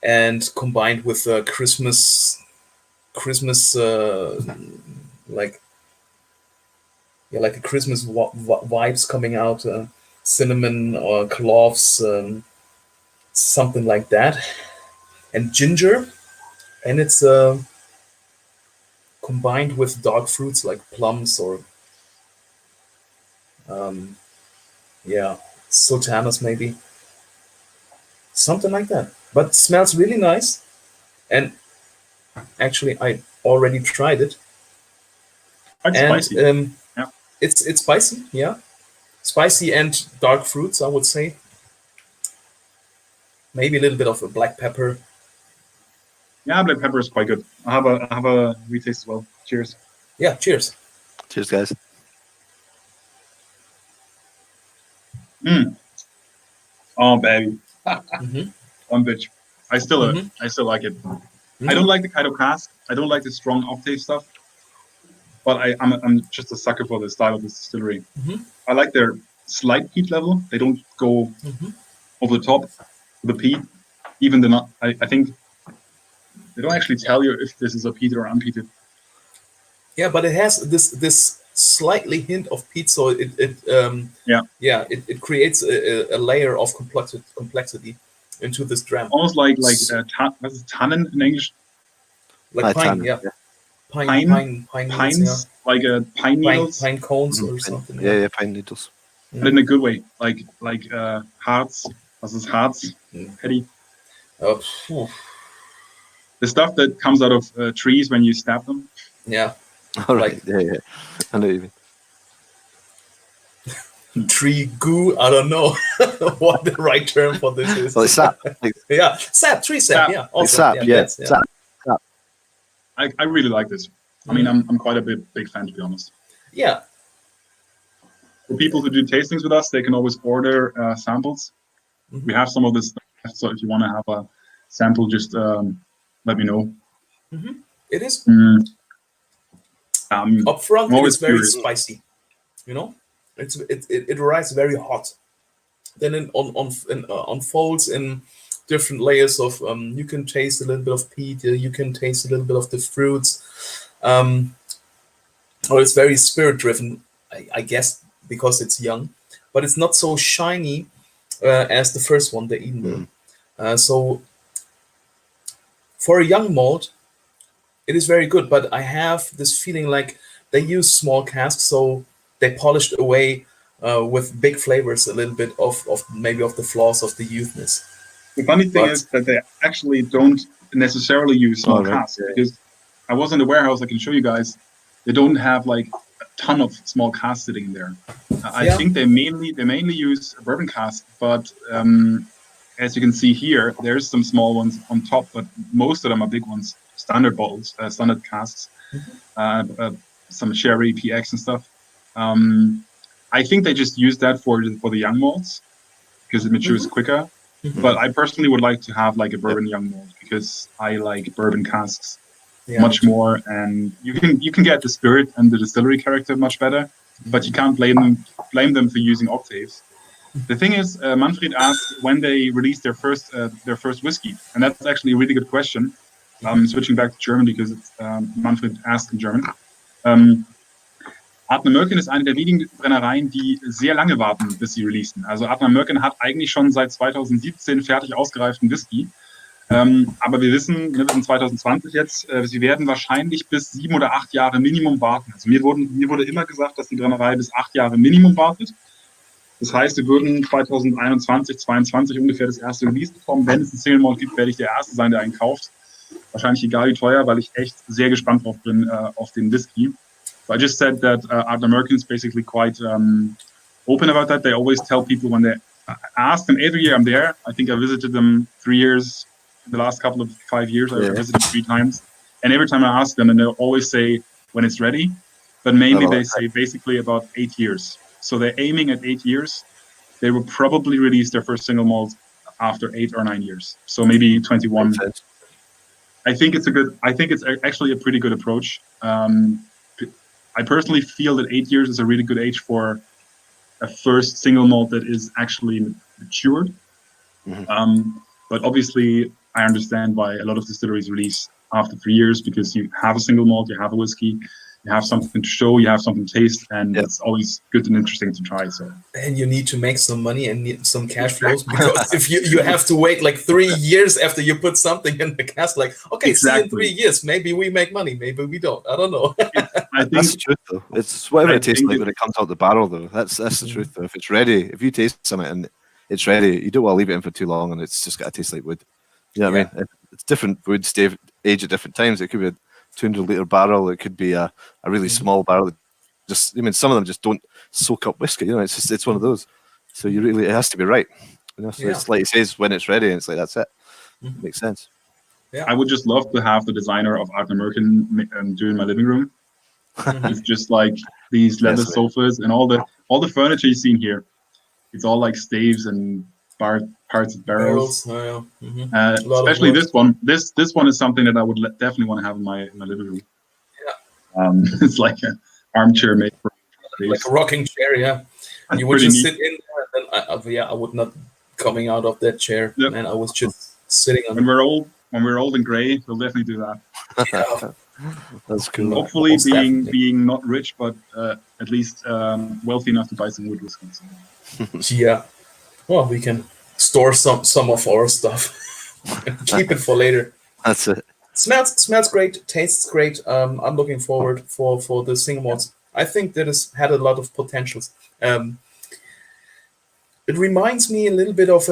and combined with Christmas like a Christmas vibes coming out, cinnamon or cloves. Something like that, and ginger, and it's combined with dark fruits like plums or sultanas, maybe something like that, but smells really nice. And actually I already tried it. It's spicy. It's spicy, spicy and dark fruits, I would say. Maybe a little bit of a black pepper. Yeah, black pepper is quite good. I have a retaste as well. Cheers. Yeah, cheers. Cheers, guys. Oh, baby. Mm-hmm. Bitch. I still like it. Mm-hmm. I don't like the kind of cask. I don't like the strong Octave stuff. But I'm just a sucker for the style of this distillery. Mm-hmm. I like their slight peat level. They don't go over the top. The peat, even I think they don't actually tell you if this is a peated or unpeated. Yeah, but it has this slightly hint of peat, so it creates a layer of complexity into this dram. Almost like what's tannin in English? Like pine, Pines, like pine needles, pine cones or something. Yeah, pine needles. But in a good way, like hearts. Was is Harz, Paddy? Oh. The stuff that comes out of trees when you stab them. Yeah. All right. Yeah. I know what you mean. tree goo. I don't know what the right term for this is. Well, it's sap. Yeah, sap, tree sap. Sap. Yeah, also, It's sap. Yeah, that's- sap. I really like this. I mean, I'm quite a big fan, to be honest. Yeah. For people who do tastings with us, they can always order samples. We have some of this stuff, so if you want to have a sample, just let me know. It is Um, up front. I'm It always is very curious. spicy. You know, it arrives very hot. Then it unfolds in different layers of. You can taste a little bit of peat. You can taste a little bit of the fruits. Or it's very spirit driven, I guess, because it's young, but it's not so shiny as the first one, the Eden. So for a young malt, it is very good, but I have this feeling like they use small casks, so they polished away with big flavors a little bit of maybe of the flaws of the youthness. The funny thing is that they actually don't necessarily use small casks, because I was in the warehouse. I can show you guys. They don't have like a ton of small casks sitting in there. I think they mainly use a bourbon cask, but as you can see here, there's some small ones on top, but most of them are big ones, standard bottles, standard casks, some sherry, PX and stuff. I think they just use that for the young malts because it matures quicker. But I personally would like to have like a bourbon young malt because I like bourbon casks much more, and you can get the spirit and the distillery character much better, but you can't blame them for using octaves. The thing is, Manfred asked when they released their first whiskey, and that's actually a really good question. Switching back to German because it's, Manfred asked in German. Ardnamurchan ist eine der wenigen Brennereien, die sehr lange warten, bis sie releasen. Also Ardnamurchan hat eigentlich schon seit 2017 fertig ausgereiften Whisky. Aber wir wissen, wir sind 2020 jetzt, sie werden wahrscheinlich bis 7 oder 8 Jahre Minimum warten. Also mir wurde immer gesagt, dass die Brennerei bis 8 Jahre Minimum wartet. Das heißt, wir würden 2021, 2022 ungefähr das erste Release bekommen. Wenn es ein Single Malt gibt, werde ich der Erste sein, der einen kauft. Wahrscheinlich egal wie teuer, weil ich echt sehr gespannt drauf bin auf den Whisky. So I just said that Ardnamurchan is basically quite open about that. They always tell people when they ask them every year I'm there. I think I visited them 3 years. The last couple of 5 years, I visited 3 times. And every time I ask them, and they'll always say when it's ready. But mainly they say basically about 8 years. So they're aiming at 8 years. They will probably release their first single malt after 8 or 9 years. So maybe 21. I think it's actually a pretty good approach. I personally feel that 8 years is a really good age for a first single malt that is actually matured. But obviously, I understand why a lot of distilleries release after 3 years, because you have a single malt, you have a whiskey, you have something to show, you have something to taste, and it's always good and interesting to try. So, and you need to make some money and need some cash flows, because if you have to wait like 3 years after you put something in the cask, like, okay, see in 3 years, maybe we make money, maybe we don't. I don't know. I think that's the truth, though. It's whatever it tastes like when it comes out the barrel, though. That's the truth, though. If it's ready, if you taste something and it's ready, you don't want to leave it in for too long, and it's just got to taste like wood. You know what I mean? It's different woods age at different times. It could be a 200-liter barrel. It could be a really small barrel. Just, I mean, some of them just don't soak up whiskey. You know, it's one of those. So it has to be right. You know, so it's like he says, when it's ready, and it's like that's it. Makes sense. Yeah. I would just love to have the designer of Ardnamurchan doing my living room. It's just like these leather sofas and all the furniture you see in here. It's all like staves and parts of barrels. Especially this one. This one is something that I would definitely want to have in my living room. It's like an armchair made for like a rocking chair. And you would just sit in there, and then I would not coming out of that chair, and I was just sitting on. When we're old and grey, we'll definitely do that. That's cool. Hopefully, being not rich, but at least wealthy enough to buy some wood whiskey. Yeah. Well, we can store some of our stuff and keep it for later. That's it. Smells great, tastes great. I'm looking forward for the single malts. I think that has had a lot of potentials. It reminds me a little bit of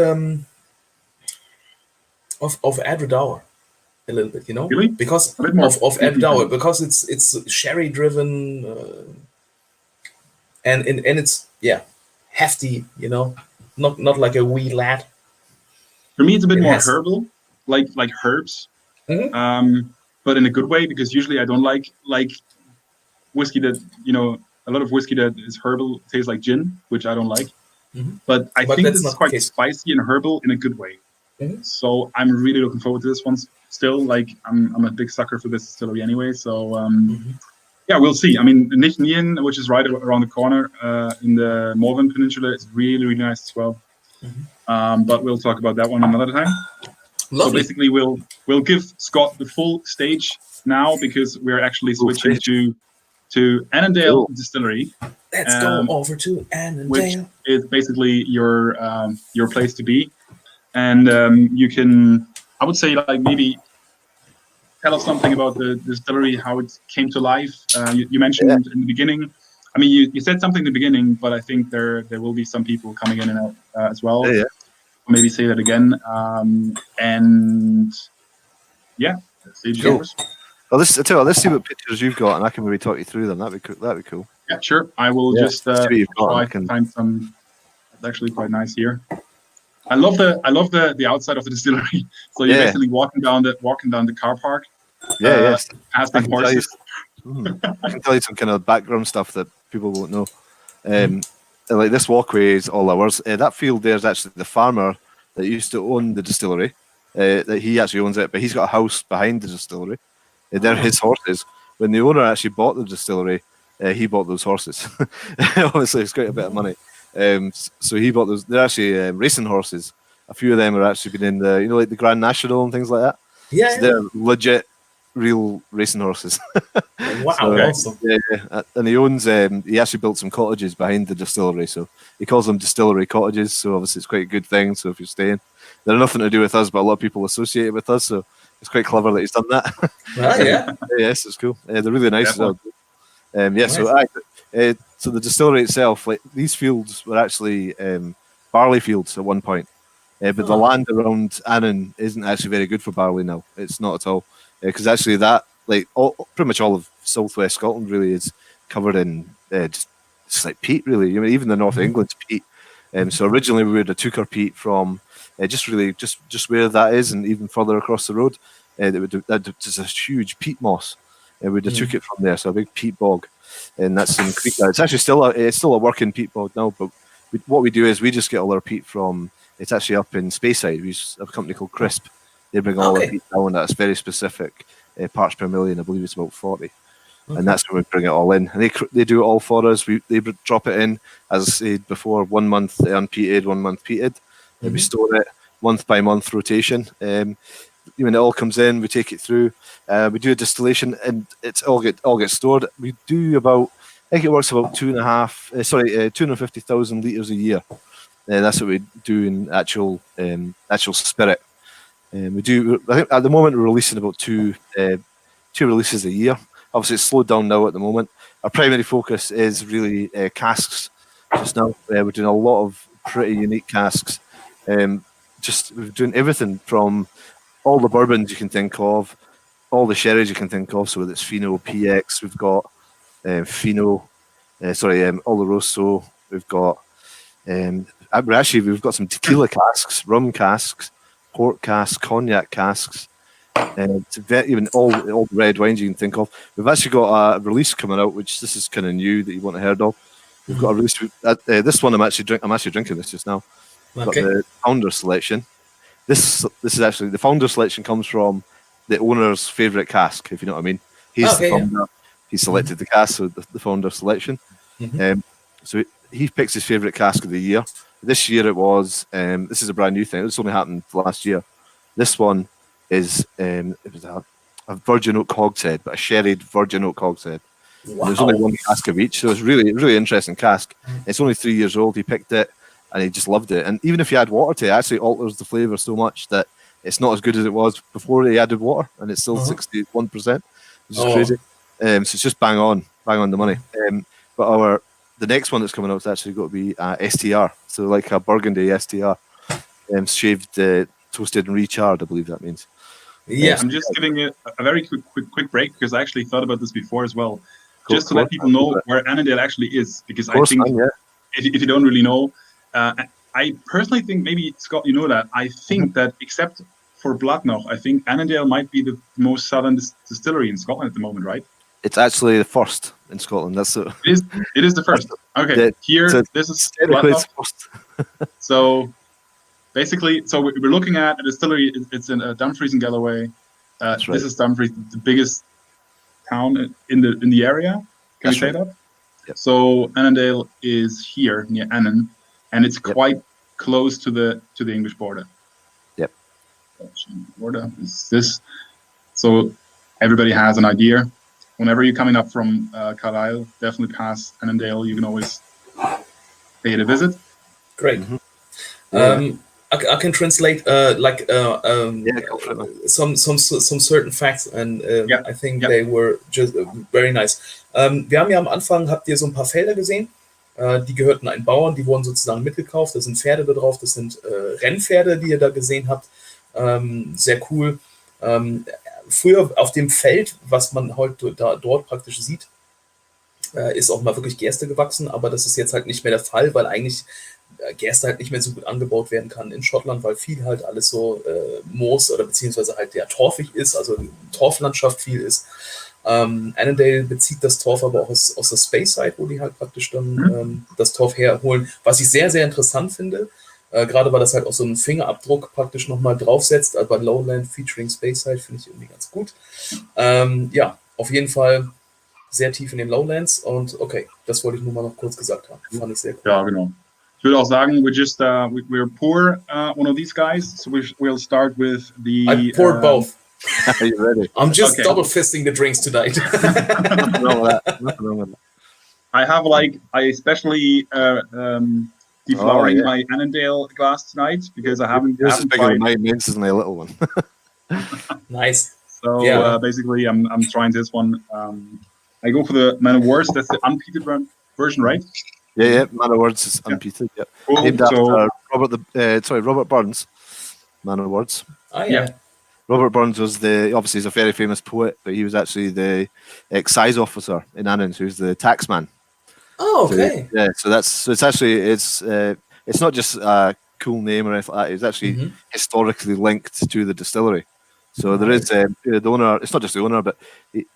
Adredauer, a little bit, you know, really? Because of Adredauer, because it's sherry driven, and it's hefty, you know, not like a wee lad. For me, it's a bit It more has- herbal, like herbs, Mhm. but in a good way, because usually I don't like whiskey that, you know, a lot of whiskey that is herbal tastes like gin, which I don't like. Mhm. But I But think that's this is not the quite case. spicy and herbal in a good way. Mhm. So I'm really looking forward to this one. Still, like I'm a big sucker for this distillery anyway. So yeah, we'll see. I mean, Nijmegen, which is right around the corner in the Morven Peninsula, is really, really nice as well. But we'll talk about that one another time. Lovely. So basically, we'll give Scott the full stage now, because we're actually switching to Annandale Distillery. Let's go over to Annandale, which is basically your place to be, and you can, I would say, like, maybe tell us something about the distillery, how it came to life. You mentioned in the beginning. I mean, you said something in the beginning, but I think there will be some people coming in and out as well. Yeah. Maybe say that again. And yeah, stage Cool. yours. Well, let's see what pictures you've got, and I can maybe talk you through them. That'd be cool. Yeah, sure. I will just see what you've got, try I to can- find some. It's actually quite nice here. I love the outside of the distillery. So you're basically walking down the car park. Yes. Past I the can tell you, horses. I can tell you some kind of background stuff that people won't know. Like this walkway is all ours. That field there is actually the farmer that used to own the distillery. That he actually owns it, but he's got a house behind the distillery. They're his horses. When the owner actually bought the distillery, he bought those horses. Obviously, he's got a bit of money. So he bought those. They're actually racing horses. A few of them are actually been in the, you know, like the Grand National and things like that. Yeah, So they're legit, real racing horses. Wow, awesome. Yeah. And he owns. He actually built some cottages behind the distillery, so he calls them distillery cottages. So obviously, it's quite a good thing. So if you're staying, they're nothing to do with us, but a lot of people associate it with us. So it's quite clever that he's done that. Yeah. Yes, it's cool. They're really nice as well. Nice. So the distillery itself, like these fields were actually barley fields at one point, but the land around Annan isn't actually very good for barley now. It's not at all, because actually that, like, pretty much all of southwest Scotland really is covered in just like peat. Really, I mean, even the north of England's peat. So originally we would have took our peat from just where that is, and even further across the road. That just a huge peat moss. We'd have took it from there, so a big peat bog, and that's in Creek. It's actually still a working peat bog now. But what we do is we just get all our peat from. It's actually up in Speyside. We have a company called Crisp. They bring all our peat down. That's very specific parts per million. I believe it's about 40, and that's when we bring it all in. And they do it all for us. They drop it in, as I said before, 1 month unpeated, 1 month peated. And we store it month by month rotation. When it all comes in, we take it through. We do a distillation, and it's all gets stored. We do about, I think it works about 250,000 liters a year. That's what we do in actual spirit. We do. I think at the moment we're releasing about two releases a year. Obviously, it's slowed down now at the moment. Our primary focus is really casks. Just now, we're doing a lot of pretty unique casks. We're doing everything from all the bourbons you can think of, all the sherries you can think of. So whether it's Fino, PX, we've got Oloroso. We've got we've got some tequila casks, rum casks, port casks, cognac casks, even all the red wines you can think of. We've actually got a release coming out, which this is kind of new that you won't have heard of. We've got a release. This one I'm actually drinking this just now. We've got the founder selection. This is actually the founder selection comes from the owner's favourite cask, if you know what I mean. He's the founder. He selected the cask, so the founder selection. So he picks his favourite cask of the year. This year it was. This is a brand new thing. This only happened last year. This one is it was a virgin oak hogshead, but a sherried virgin oak hogshead. Wow. There's only one cask of each, so it's really interesting cask. It's only 3 years old. He picked it, and he just loved it. And even if you add water to it, it actually alters the flavour so much that it's not as good as it was before he added water, and it's still 61%, which is crazy. So it's just bang on the money. But the next one that's coming out is actually going to be STR, so like a Burgundy STR, shaved, toasted, and recharred. I believe that means. Yeah, I'm just giving it a very quick break because I actually thought about this before as well. Just to let people know where Annandale actually is, because I think if you don't really know, I personally think, maybe Scott, you know that, I think that except for Blatnoch, I think Annandale might be the most southern distillery in Scotland at the moment, right? It's actually the first in Scotland. That's it. It is the first. Okay, this is Blatnoch. So basically, we're looking at a distillery. It's in Dumfries and Galloway. Right. This is Dumfries, the biggest town in the area. Can we say that? Yep. So Annandale is here near Annan, and it's quite close to the English border. Yep. Border is this. So everybody has an idea. Whenever you're coming up from Carlisle, definitely past Annandale. You can always pay it a visit. Great. I can translate some certain facts, and I think they were just very nice. Wir haben ja am Anfang, habt ihr so ein paar Felder gesehen, die gehörten einem Bauern, die wurden sozusagen mitgekauft, da sind Pferde da drauf, das sind Rennpferde, die ihr da gesehen habt, sehr cool. Früher auf dem Feld, was man heute dort praktisch sieht, ist auch mal wirklich Gerste gewachsen, aber das ist jetzt halt nicht mehr der Fall, weil eigentlich Gerste halt nicht mehr so gut angebaut werden kann in Schottland, weil viel halt alles so Moos oder beziehungsweise halt der torfig ist, also Torflandschaft viel ist. Annandale bezieht das Torf aber auch aus der Speyside, wo die halt praktisch dann das Torf herholen, was ich sehr, sehr interessant finde. Gerade weil das halt auch so einen Fingerabdruck praktisch nochmal draufsetzt, bei Lowland featuring Speyside, finde ich irgendwie ganz gut. Ja, auf jeden Fall sehr tief in den Lowlands und okay, das wollte ich nur mal noch kurz gesagt haben. Fand ich sehr cool. Ja, genau. Ich würde auch sagen, we're pour one of these guys, so we'll start with the... I poured both. Are you ready? I'm just double fisting the drinks tonight. Nothing wrong with that. Nothing wrong with that. I especially deflowering my Annandale glass tonight because I haven't bigger than mine. Mine's only a little one. Nice. So basically, I'm trying this one. I go for the Man of Words. That's the unpeated version, right? Yeah, Man of Words is unpeated. Yeah. Cool. Named after Robert Burns. Man of Words. Oh yeah. Robert Burns was obviously he's a very famous poet, but he was actually the excise officer in Annan, who's the taxman. Oh, okay. So it's not just a cool name or anything like that. It's actually historically linked to the distillery. So there is the owner. It's not just the owner, but it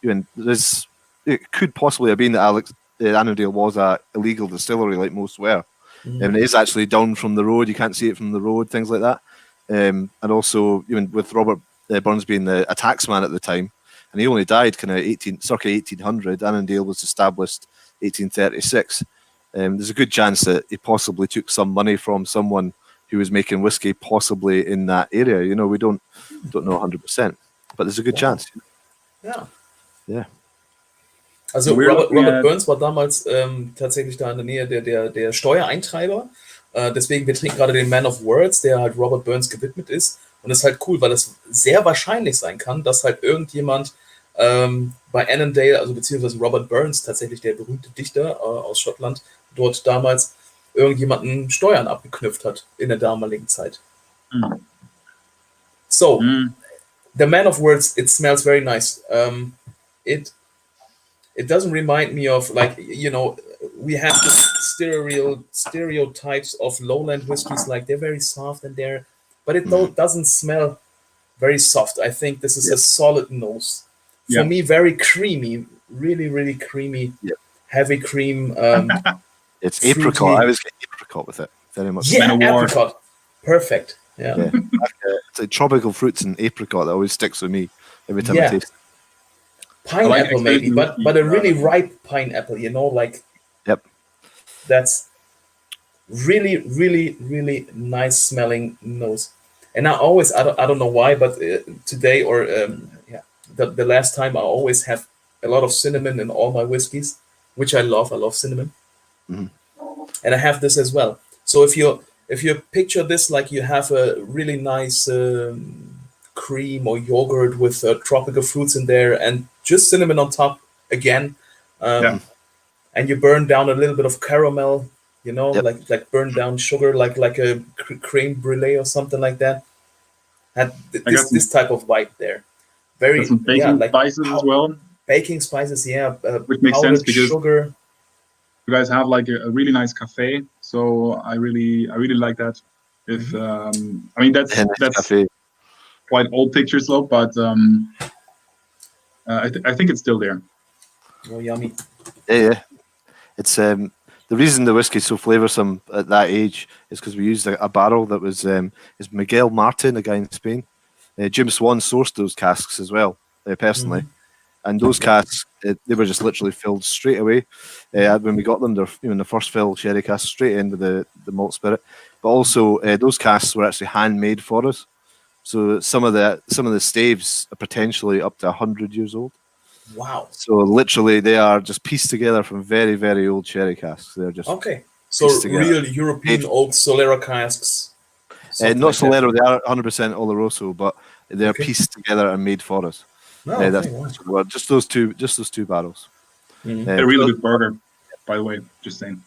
could possibly have been that Annandale was a illegal distillery, like most were. And it is actually down from the road. You can't see it from the road, things like that. And also, even with Robert Burns being a taxman at the time, and he only died kind of circa 1800. Annandale was established 1836. There's a good chance that he possibly took some money from someone who was making whiskey, possibly in that area. You know, we don't know 100%, but there's a good chance. Ja. Also Robert Burns war damals tatsächlich da in der Nähe der Steuereintreiber. Deswegen, wir trinken gerade den Man of Words, der halt Robert Burns gewidmet ist. Und das ist halt cool, weil es sehr wahrscheinlich sein kann, dass halt irgendjemand bei Annandale, also beziehungsweise Robert Burns, tatsächlich der berühmte Dichter aus Schottland, dort damals irgendjemanden Steuern abgeknüpft hat in der damaligen Zeit. So, the Man of Words, it smells very nice. It doesn't remind me of, like, you know, we have the stereotypes of lowland whiskies, like they're very soft and but it doesn't smell very soft. I think this is a solid nose. For me, very creamy, really, really creamy, heavy cream. It's apricot. I always get apricot with it. Very much. Yeah, apricot. Perfect. Yeah. It's like tropical fruits and apricot that always sticks with me every time I taste it. Pineapple maybe, but a really ripe pineapple, you know, like. Yep. That's really, really, really nice smelling nose. And I always, I don't know why, but today or the last time I always have a lot of cinnamon in all my whiskeys, which I love. I love cinnamon. And I have this as well. So if you picture this like you have a really nice cream or yogurt with tropical fruits in there and just cinnamon on top again, and you burn down a little bit of caramel, you know, like burn down sugar, like a creme brulee or something like that. Had this type of vibe there. Very baking spices as well. Baking spices, which makes sense because sugar. you guys have like a really nice cafe. So I really like that. If I mean that's cafe. quite old pictures though, but I think it's still there. Oh, yummy. Yeah. It's the reason the whiskey's so flavoursome at that age is because we used a barrel that was is Miguel Martin, a guy in Spain. Jim Swan sourced those casks as well, personally. And those casks, they were just literally filled straight away. When we got them, they're in the first fill sherry cask straight in with the malt spirit. But also, those casks were actually handmade for us. So some of the staves are potentially up to 100 years old. Wow. So literally, they are just pieced together from very, very old sherry casks. They're just okay. So real European oak Solera casks. Not like Solera, they are 100% Oloroso, but they're pieced together and made for us. Oh, that's just those two barrels. A really good burger, by the way. Just saying.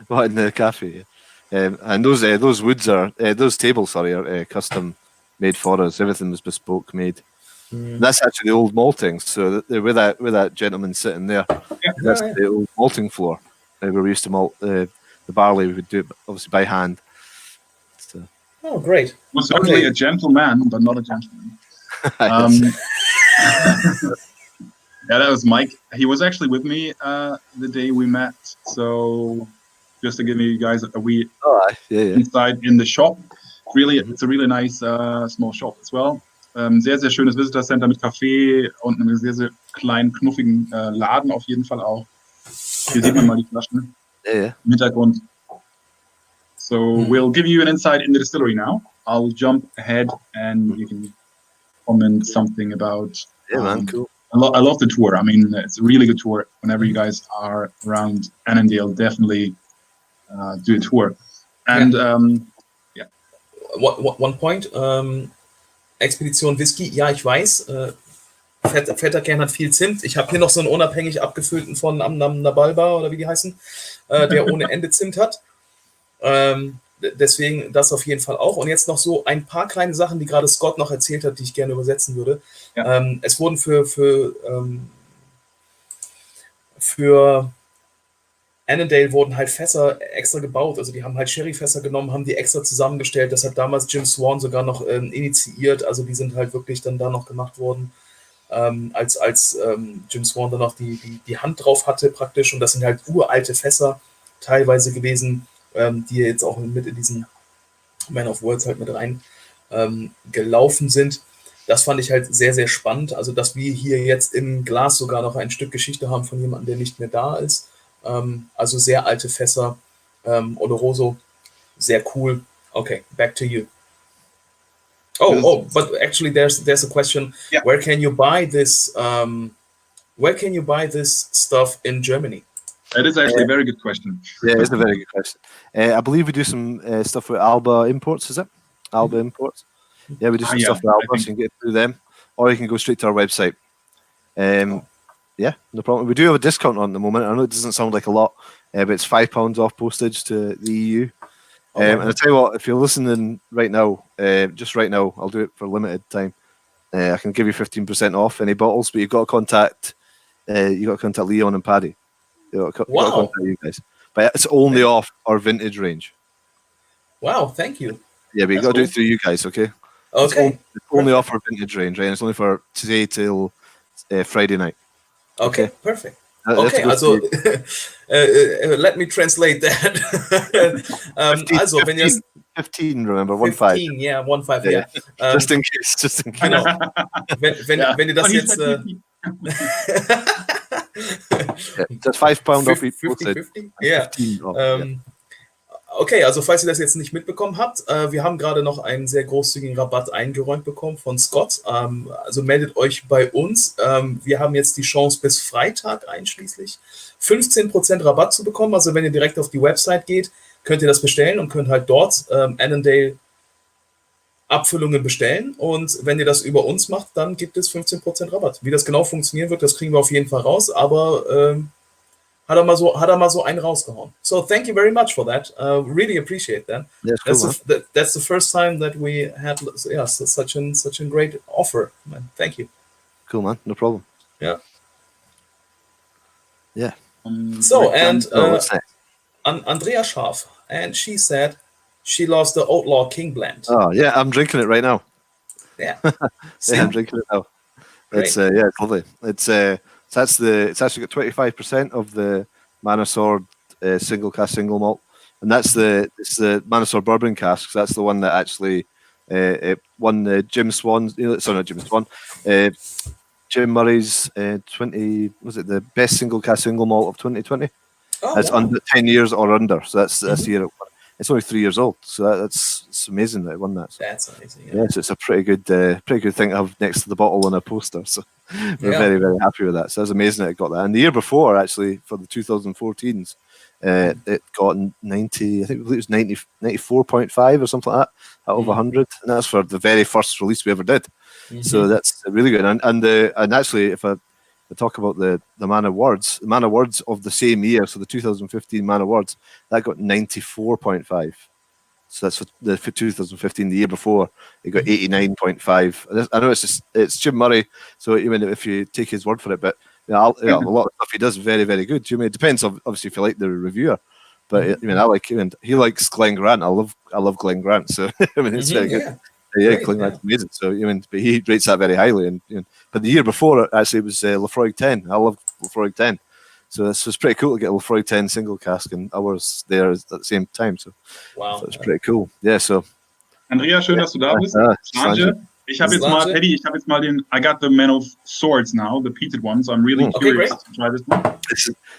Well, in the cafe, and those woods are those tables are custom made for us. Everything was bespoke made. That's actually the old malting. So with that gentleman sitting there, that's the old malting floor where we used to malt the barley. We would do it obviously by hand. So. Oh, great! Well, certainly a gentleman, but not a gentleman. Yeah, that was Mike. He was actually with me the day we met. So just to give you guys a wee insight in the shop. Really, it's a really nice small shop as well. Sehr, sehr schönes Visitor Center mit Café und einem sehr, sehr kleinen, knuffigen Laden auf jeden Fall auch. Hier sieht man mal die Flaschen im Hintergrund. So we'll give you an insight in the distillery now. I'll jump ahead and you can comment something about. Yeah, man, cool. I love the tour. I mean, it's a really good tour. Whenever you guys are around Annandale, definitely do a tour. And one point. Expedition Whisky, ja, ich weiß. Fetter Kern hat viel Zimt. Ich habe hier noch so einen unabhängig abgefüllten von Nabalba oder wie die heißen, der ohne Ende Zimt hat. Deswegen das auf jeden Fall auch. Und jetzt noch so ein paar kleine Sachen, die gerade Scott noch erzählt hat, die ich gerne übersetzen würde. Ja. Es wurden für Annandale wurden halt Fässer extra gebaut. Also die haben halt Sherryfässer genommen, haben die extra zusammengestellt. Das hat damals Jim Swan sogar noch initiiert. Also die sind halt wirklich dann da noch gemacht worden, als Jim Swan dann noch die Hand drauf hatte praktisch. Und das sind halt uralte Fässer teilweise gewesen, die jetzt auch mit in diesen Man of Words halt mit rein gelaufen sind. Das fand ich halt sehr, sehr spannend. Also, dass wir hier jetzt im Glas sogar noch ein Stück Geschichte haben von jemandem, der nicht mehr da ist. Also sehr alte Fässer. Oloroso, sehr cool. Okay, back to you. But actually there's a question. Yeah. Where can you buy this stuff in Germany? That is actually a very good question. Yeah, it's a very good question. I believe we do some stuff with Alba Imports, is it? Alba Imports? Yeah, we do some stuff with Alba, so you can get through them. Or you can go straight to our website. Yeah, no problem. We do have a discount on at the moment. I know it doesn't sound like a lot, but it's £5 off postage to the EU. And I tell you what, if you're listening right now, just right now, I'll do it for a limited time. I can give you 15% off any bottles, but you've got to contact Leon and Paddy. You've got to contact you guys. But it's only off our vintage range. Wow, thank you. Yeah, but you've got to do it through you guys, okay? Okay. It's only off our vintage range, right? And it's only for today till Friday night. Okay, perfect. Okay, also let me translate that. 15, remember, 15. 15, yeah, 15, yeah. Just in case. Genau. Wenn ihr das jetzt... Just £5 off each 50? Yeah. Okay, also falls ihr das jetzt nicht mitbekommen habt, wir haben gerade noch einen sehr großzügigen Rabatt eingeräumt bekommen von Scott. Also meldet euch bei uns. Wir haben jetzt die Chance bis Freitag einschließlich 15% Rabatt zu bekommen. Also wenn ihr direkt auf die Website geht, könnt ihr das bestellen und könnt halt dort Annandale Abfüllungen bestellen. Und wenn ihr das über uns macht, dann gibt es 15% Rabatt. Wie das genau funktionieren wird, das kriegen wir auf jeden Fall raus. Aber hat er mal so einen rausgehauen. So thank you very much for that. Really appreciate that. Yeah, cool, that's the first time that we had such a great offer. Man, thank you. Cool, man. No problem. Yeah. Yeah. Andrea Scharf, and she said she loves the Outlaw King blend. Oh yeah, I'm drinking it right now. Yeah, yeah, I'm drinking it now. Great. It's it's lovely. It's actually got 25% of the Manor Sword single cask single malt, and it's the Manor Sword bourbon cask. That's the one that actually it won Jim Swan's. Sorry, not Jim Swan. Jim Murray's the best single cask single malt of 2020. That's under 10 years or under. So that's the year. It's only 3 years old. So it's amazing that it won that. So. That's amazing. Yeah. Yes, it's a pretty good thing to have next to the bottle on a poster. So we're very, very happy with that. So it's amazing that it got that. And the year before, actually, for the 2014s, it got 90. I think it was 94.5 or something like that out of 100, and that's for the very first release we ever did. So that's really good. And actually, if I talk about the Man of Words of the same year, so the 2015 Man of Words, that got 94.5. So that's for 2015. The year before, it got 89.5. I know it's Jim Murray, so if you take his word for it, but a lot of stuff he does very, very good. It depends, obviously, if you like the reviewer. But I like him, and he likes Glenn Grant. I love Glenn Grant, so it's very good. Yeah, Glenn Grant's amazing. So but he rates that very highly. And but the year before, actually, it was Lafroig 10. I love Lafroig 10. So it's pretty cool to get a Lafroig 10 single cask and ours there at the same time. So it's pretty cool. Yeah, so. Andrea, schön, dass du da bist. Slange. Ich habe jetzt mal, Paddy, I got the Man of Swords now, the peated one, so I'm really curious to try this one.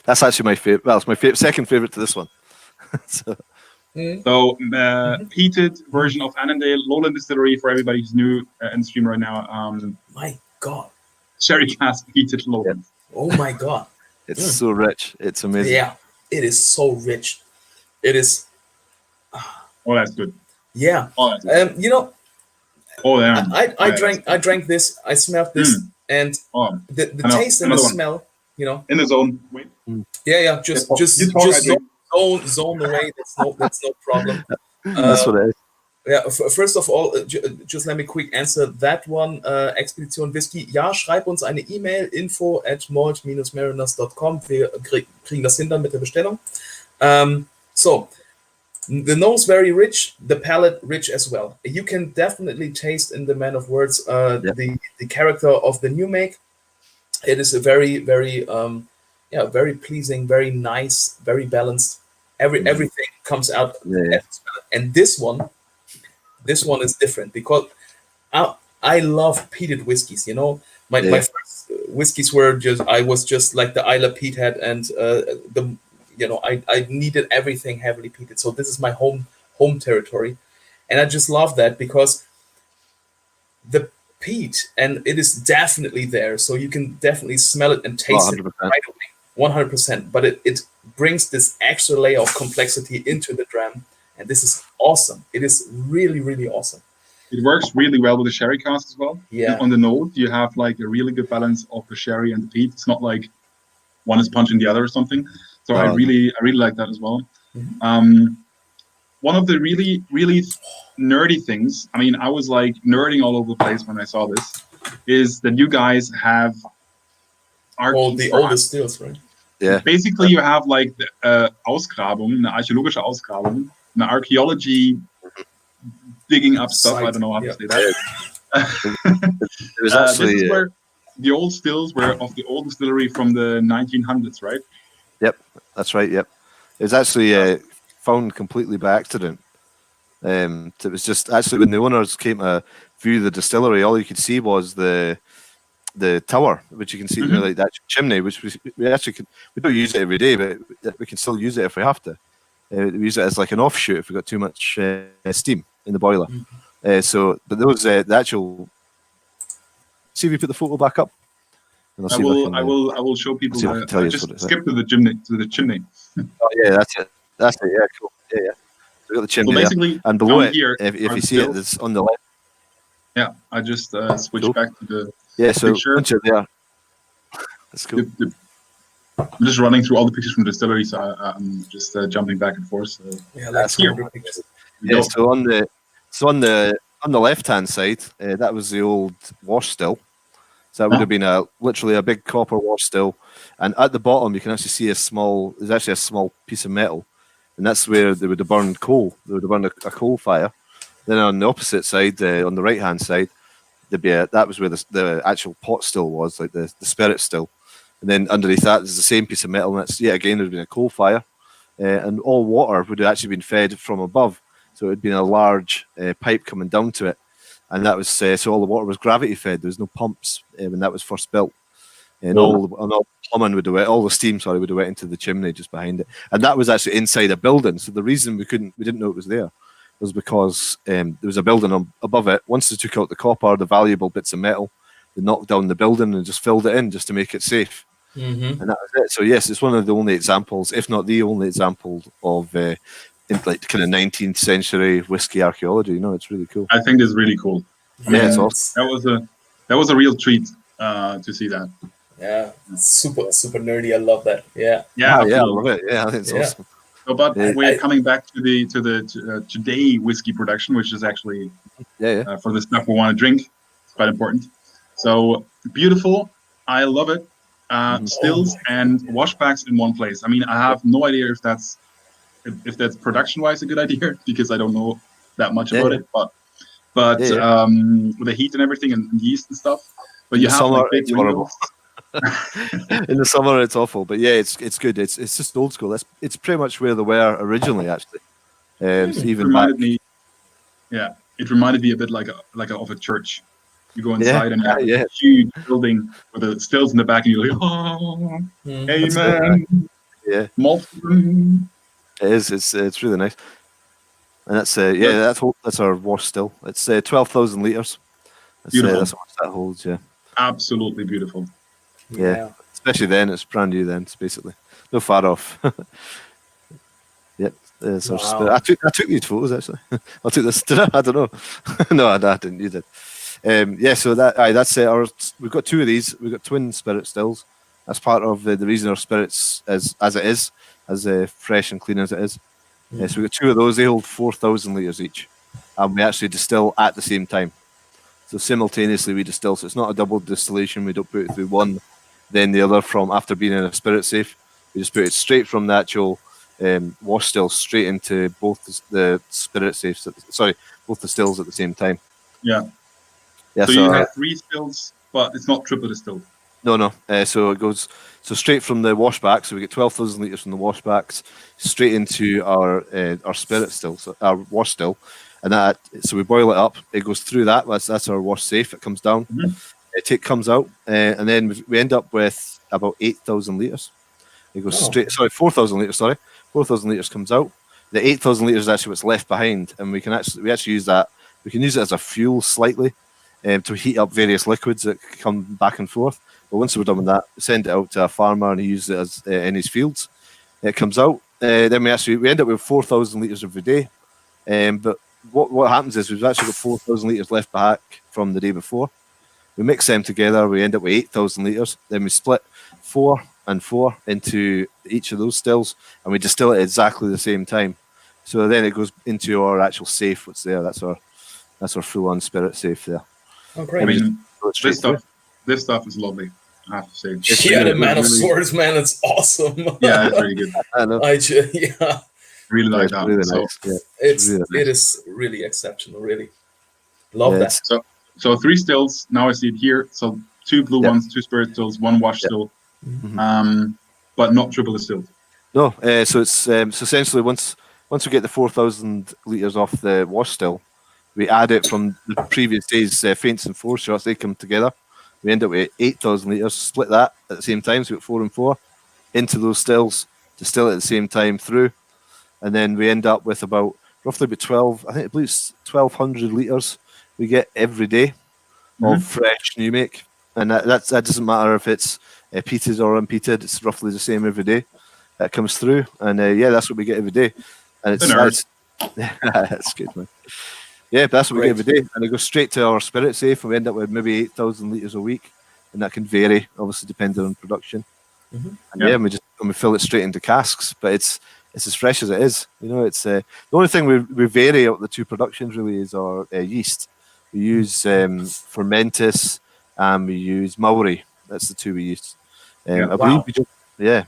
That's actually my favorite. Well, it's my second favorite to this one. So peated version of Annandale, Lowland Distillery, for everybody who's new in the stream right now. My God. Sherry cask peated Lowland. Yeah. Oh my God. It's so rich. It's amazing. Yeah, it is so rich. It is. Oh, that's good. Yeah. Oh, that's good. I drank this. I smelled this, and the taste and the smell. In the zone. Wait. Yeah. Just zone away. That's no problem. That's what it is. Yeah, first of all, just let me quick answer that one. Expedition Whisky. Ja, schreib uns eine E-Mail, info@malt-mariners.com. Wir kriegen das hin dann mit der Bestellung. So, the nose very rich, the palate rich as well. You can definitely taste in the Man of Words the character of the new make. It is a very, very, very pleasing, very nice, very balanced. Everything comes out. And this one is different because I love peated whiskeys. My first whiskeys were I was just like the Isla Peat head, and I needed everything heavily peated. So this is my home territory, and I just love that because the peat, and it is definitely there. So you can definitely smell it and taste it right away, 100%. But it brings this extra layer of complexity into the dram. And this is awesome. It is really, really awesome. It works really well with the sherry cask as well. Yeah. On the nose, you have like a really good balance of the sherry and the peat. It's not like one is punching the other or something. So I really like that as well. One of the really, really nerdy things, I was like nerding all over the place when I saw this, is that you guys have the oldest stills, right? Yeah. Basically, you have like Ausgrabung, eine archäologische Ausgrabung, an archaeology digging up stuff. I don't know how to say that. It was actually this is where the old stills were of the old distillery from the 1900s, right? Yep, that's right. Yep, it was actually found completely by accident. It was just actually when the owners came to view the distillery, all you could see was the tower, which you can see like that chimney, which we actually we don't use it every day, but we can still use it if we have to. We use it as like an offshoot if we got too much steam in the boiler. But those the actual. See if you put the photo back up. I will show people. Just skip to the chimney. Oh yeah, that's it. Yeah, cool. Yeah. So we got the chimney there. And below it, if you see it, it's on the left. Yeah, I just switched back to the. Yeah, so picture. Once you're there, that's cool. I'm just running through all the pictures from the distillery, so I'm just jumping back and forth. So. Yeah, that's cool. Yeah, so on the left hand side, that was the old wash still. So that would have been literally a big copper wash still. And at the bottom, you can actually see there's actually a small piece of metal. And that's where they would have burned coal. They would have burned a coal fire. Then on the opposite side, on the right-hand side, that was where the actual pot still was, like the spirit still. And then underneath that, there's the same piece of metal. And that's, yet again, there would have been a coal fire. And all water would have actually been fed from above. So it had been a large pipe coming down to it. And that was so all the water was gravity fed. There was no pumps when that was first built, and all the plumbing would have went, all the steam would have went into the chimney just behind it. And that was actually inside a building. So the reason we didn't know it was there was because there was a building above it. Once they took out the copper, the valuable bits of metal, they knocked down the building and just filled it in just to make it safe. And that was it. So yes, it's one of the only examples, if not the only example, of like kind of 19th century whiskey archaeology. It's really cool. I think it's really cool. It's awesome. That was a real treat to see that. Yeah, super nerdy. I love that. Yeah, I love it. Yeah, I think it's awesome. So, but we're coming back to the today whiskey production, which is actually for the stuff we want to drink. It's quite important. So beautiful. I love it. Stills and washbacks in one place. I mean, I have no idea if that's production-wise a good idea, because I don't know that much about it. But with the heat and everything and yeast and stuff. But you have like big windows. In the summer, it's awful, but yeah, it's good. It's just old school. It's pretty much where they were originally, actually. It reminded me a bit like of a church. You go inside and you have a huge building with the stills in the back, and you're like, oh, amen. Yeah, malt. It is. It's really nice. And that's our wash still. It's 12,000 litres. That's what that holds. Yeah, absolutely beautiful. Yeah, especially then, it's brand new. Then it's basically no far off. Yep. Wow. I took these photos actually. I took this. Did I? I don't know. No, I didn't. You did. So that's it. We've got two of these. We've got twin spirit stills. That's part of the reason our spirits as fresh and clean as it is. So we've got two of those. They hold 4,000 litres each, and we actually distill at the same time. So simultaneously we distill. So it's not a double distillation. We don't put it through one, then the other from after being in a spirit safe. We just put it straight from the actual wash still straight into both the spirit safes. Both the stills at the same time. Yeah. So you have 3 stills, but it's not triple distilled. No. So it goes straight from the washback. So we get 12,000 litres from the washbacks straight into our spirit still, so our wash still, and so we boil it up. It goes through that. That's our wash safe. It comes down. It comes out, and then we end up with about 8,000 litres. It goes straight. 4,000 litres. 4,000 litres comes out. The 8,000 litres is actually what's left behind, and we actually use that. We can use it as a fuel slightly to heat up various liquids that come back and forth. But once we're done with that, we send it out to a farmer and he uses it as in his fields. It comes out. Then we end up with 4,000 litres every day. But what happens is we've actually got 4,000 litres left back from the day before. We mix them together. We end up with 8,000 litres. Then we split 4 and 4 into each of those stills, and we distill it at exactly the same time. So then it goes into our actual safe. What's there? That's our full-on spirit safe there. Oh, great! I mean, this stuff is lovely. I have to say. The Man of Swords, man, it's awesome. Yeah, it's really good. I know. Really like that. Really nice. Yeah, it is really exceptional. Really love that. So 3 stills. Now I see it here. So 2 blue ones, 2 spirit stills, 1 wash still, but not triple distilled. No. So it's so essentially once we get the 4,000 litres off the wash still, we add it from the previous day's feints and foreshots. They come together. We end up with 8,000 litres. Split that at the same time. So we got 4 and 4 into those stills. Distill it at the same time through, and then we end up with roughly about 12. I believe it's 1,200 litres we get every day of fresh new make, and that doesn't matter if it's peated or unpeated. It's roughly the same every day that comes through, and that's what we get every day. And it's that's good, man. Yeah, but that's what we get every day, and it goes straight to our spirit safe, and we end up with maybe 8,000 litres a week, and that can vary, obviously, depending on production. And we fill it straight into casks, but it's as fresh as it is. It's the only thing we vary out the 2 productions really is our yeast. We use Fermentis and we use Maori. That's the two we use. Yeah, I believe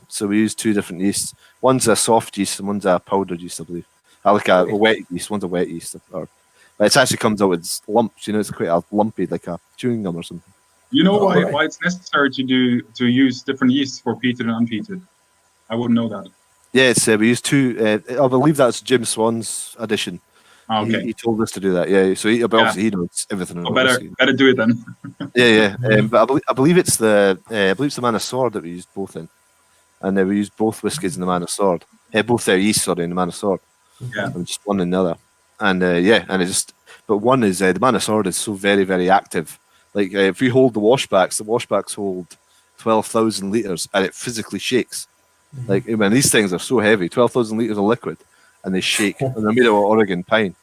so we use two different yeasts. One's a soft yeast and one's a powdered yeast, I believe. I like a wet yeast. One's a wet yeast. But it actually comes out with lumps. It's quite a lumpy, like a chewing gum or something. You know why it's necessary to use different yeasts for peated and unpeated? I wouldn't know that. Yeah, we use two. I believe that's Jim Swan's addition. Oh, okay. He told us to do that. Yeah, so obviously he knows everything. Better do it then. But I believe it's the Man of Sword that we used both in, and we used both whiskies in the Man of Sword. Both their yeast, sorry, in the Man of Sword. Yeah, and just one in the other, and but one is the Man of Sword is so very, very active. Like if we hold the washbacks hold 12,000 liters, and it physically shakes. Like these things are so heavy, 12,000 liters of liquid, and they shake, and they're made of Oregon pine.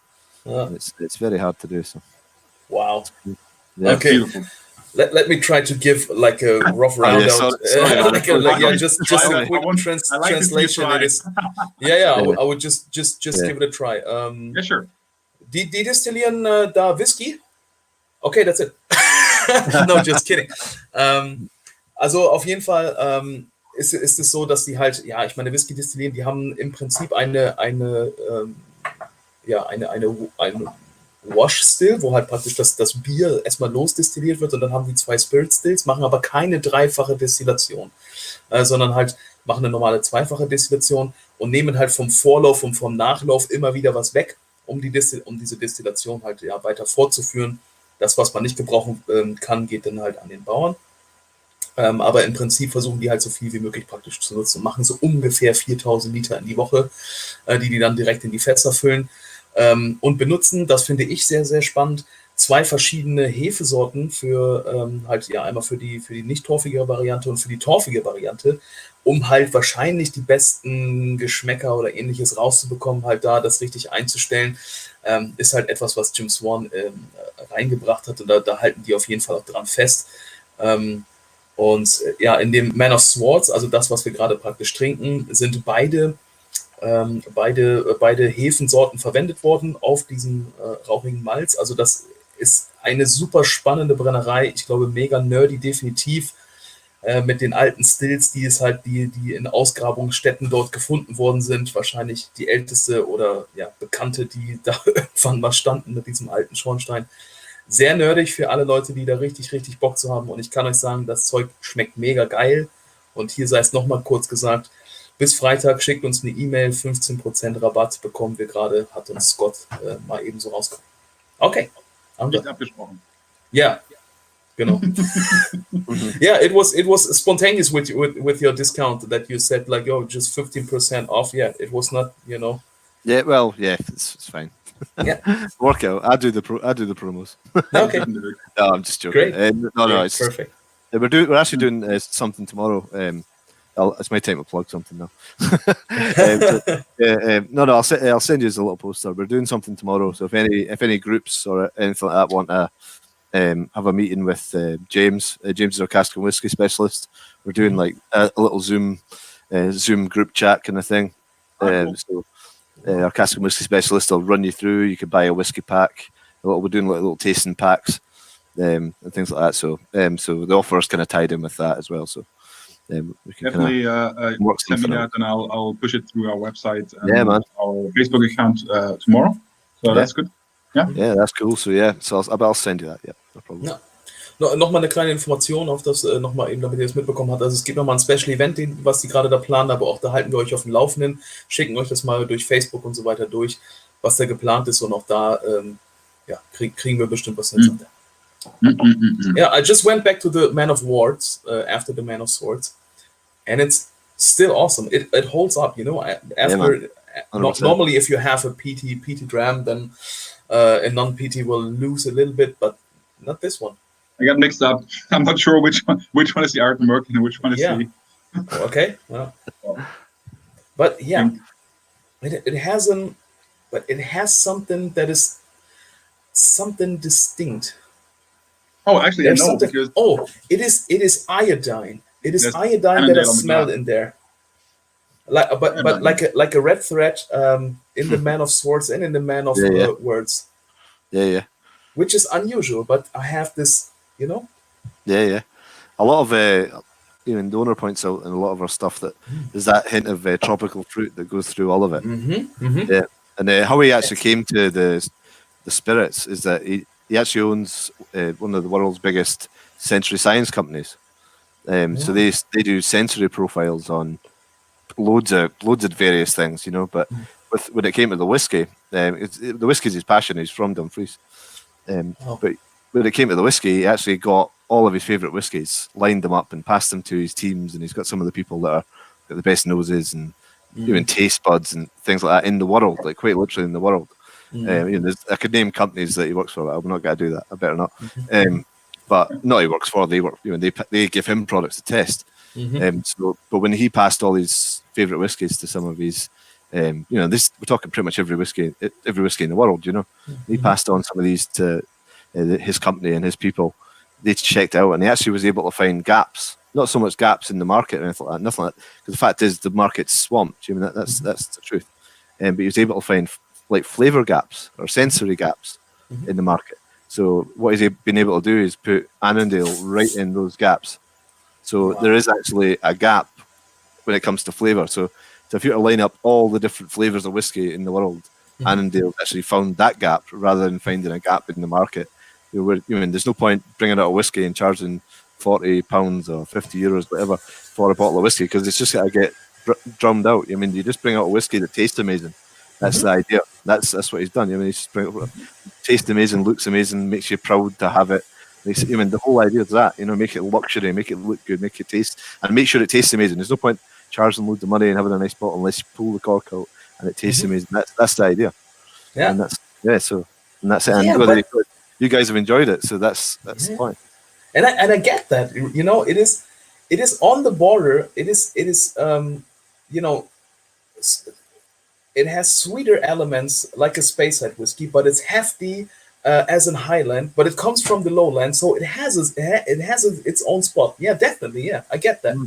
It's very hard to do. So, wow. Yeah. Okay, beautiful. Let me try to give like a rough rundown. Just a quick translation. It is, I would just give it a try. Yeah, sure. Die Destillieren da Whisky? Okay, that's it. No, just kidding. Also auf jeden Fall ist es so, dass die halt, ich meine, Whisky destillieren, die haben im Prinzip eine Wash Still, wo halt praktisch das Bier erstmal losdestilliert wird und dann haben die 2 Spirit Stills, machen aber keine dreifache Destillation, sondern halt machen eine normale zweifache Destillation und nehmen halt vom Vorlauf und vom Nachlauf immer wieder was weg, um diese Destillation halt weiter fortzuführen. Das, was man nicht gebrauchen kann, geht dann halt an den Bauern. Aber im Prinzip versuchen die halt so viel wie möglich praktisch zu nutzen und machen so ungefähr 4.000 Liter in die Woche, die dann direkt in die Fässer füllen und benutzen, das finde ich sehr, sehr spannend, 2 verschiedene Hefesorten für einmal für die nicht torfige Variante und für die torfige Variante, um halt wahrscheinlich die besten Geschmäcker oder ähnliches rauszubekommen, halt da das richtig einzustellen, ist halt etwas, was Jim Swan reingebracht hat und da halten die auf jeden Fall auch dran fest. Und in dem Man of Swords, also das, was wir gerade praktisch trinken, sind beide Hefensorten verwendet worden auf diesen rauchigen Malz. Also das ist eine super spannende Brennerei. Ich glaube, mega nerdy definitiv mit den alten Stills, die in Ausgrabungsstätten dort gefunden worden sind. Wahrscheinlich die älteste oder bekannte, die da irgendwann mal standen mit diesem alten Schornstein. Sehr nerdig für alle Leute, die da richtig, richtig Bock zu haben. Und ich kann euch sagen, das Zeug schmeckt mega geil. Und hier sei es nochmal kurz gesagt, bis Freitag schickt uns eine E-Mail, 15% Rabatt bekommen wir gerade, hat uns Scott mal eben so rausgekommen. Okay. Nicht abgesprochen. Ja, genau. Yeah, it was spontaneous with your discount that you said like, just 15% off. Yeah, it was not, Yeah, well, yeah, it's fine. Yeah, workout. I do the promos. Okay. No, I'm just joking. Great. No, it's perfect. We're actually doing something tomorrow. It's my time to plug something now. I'll send you a little poster. We're doing something tomorrow. So if any groups or anything like that want to have a meeting with James. James is our cask and whiskey specialist. We're doing like a little Zoom group chat kind of thing. Our cask and whiskey specialist will run you through. You could buy a whiskey pack. We're doing like little tasting packs and things like that. So the offer is kind of tied in with that as well. So we can definitely send me that, and I'll push it through our website and our Facebook account tomorrow. So that's good. Yeah, that's cool. So I'll send you that. Yeah, no problem. Ja. Nochmal eine kleine Information auf das, nochmal eben, damit ihr das mitbekommen habt. Also es gibt nochmal ein Special Event, was die gerade da planen, aber auch da halten wir euch auf dem Laufenden, schicken euch das mal durch Facebook und so weiter durch, was da geplant ist und auch da kriegen wir bestimmt was hin. Yeah, I just went back to the Man of Swords after the Man of Swords, and it's still awesome. It holds up, after normally if you have a PT dram, then a non-PT will lose a little bit, but not this one. I got mixed up. I'm not sure which one is the Ardnamurchan and which one is the. Okay, well, but yeah, it has something that is something distinct. Oh, actually, I know because it is iodine. It is iodine that is smelled in there. Like a red thread in the Man of Swords and in the Man of Words. Yeah. Which is unusual, but I have this, Yeah. A lot of even the owner points out in a lot of our stuff that there's that hint of tropical fruit that goes through all of it. Yeah, and how he actually came to the spirits is that he actually owns one of the world's biggest sensory science companies. So they do sensory profiles on loads of various things, But when it came to the whiskey, the whiskey's his passion. He's from Dumfries, but when it came to the whiskey, he actually got all of his favourite whiskies, lined them up, and passed them to his teams. And he's got some of the people that are got the best noses and even taste buds and things like that in the world, like quite literally in the world. I could name companies that he works for, but I'm not going to do that. I better not. But no, he works for. They work. They give him products to test. But when he passed all his favourite whiskies to some of his, we're talking pretty much every whiskey in the world. He passed on some of these to his company and his people. They checked out, and he actually was able to find gaps. Not so much gaps in the market or anything like that. Nothing like that. Because the fact is, the market's swamped. That's the truth. But he was able to find like flavour gaps or sensory gaps in the market. So what he's been able to do is put Annandale right in those gaps. So there is actually a gap when it comes to flavour. So if you were to line up all the different flavours of whiskey in the world, Annandale actually found that gap rather than finding a gap in the market. There's no point bringing out a whiskey and charging £40 or €50, whatever, for a bottle of whiskey, because it's just got to get drummed out. You just bring out a whiskey that tastes amazing. That's the idea. That's what he's done. He's just bring it, tastes amazing, looks amazing, makes you proud to have it. The whole idea is that, make it luxury, make it look good, make it taste, and make sure it tastes amazing. There's no point charging loads of money and having a nice bottle unless you pull the cork out and it tastes amazing. That's the idea. Yeah. And that's it. And whether you guys have enjoyed it, so that's the point. And I get that. It is on the border. It is it has sweeter elements like a Speyside whiskey, but it's hefty as in Highland. But it comes from the lowland, so it has its own spot. Yeah, definitely. Yeah, I get that.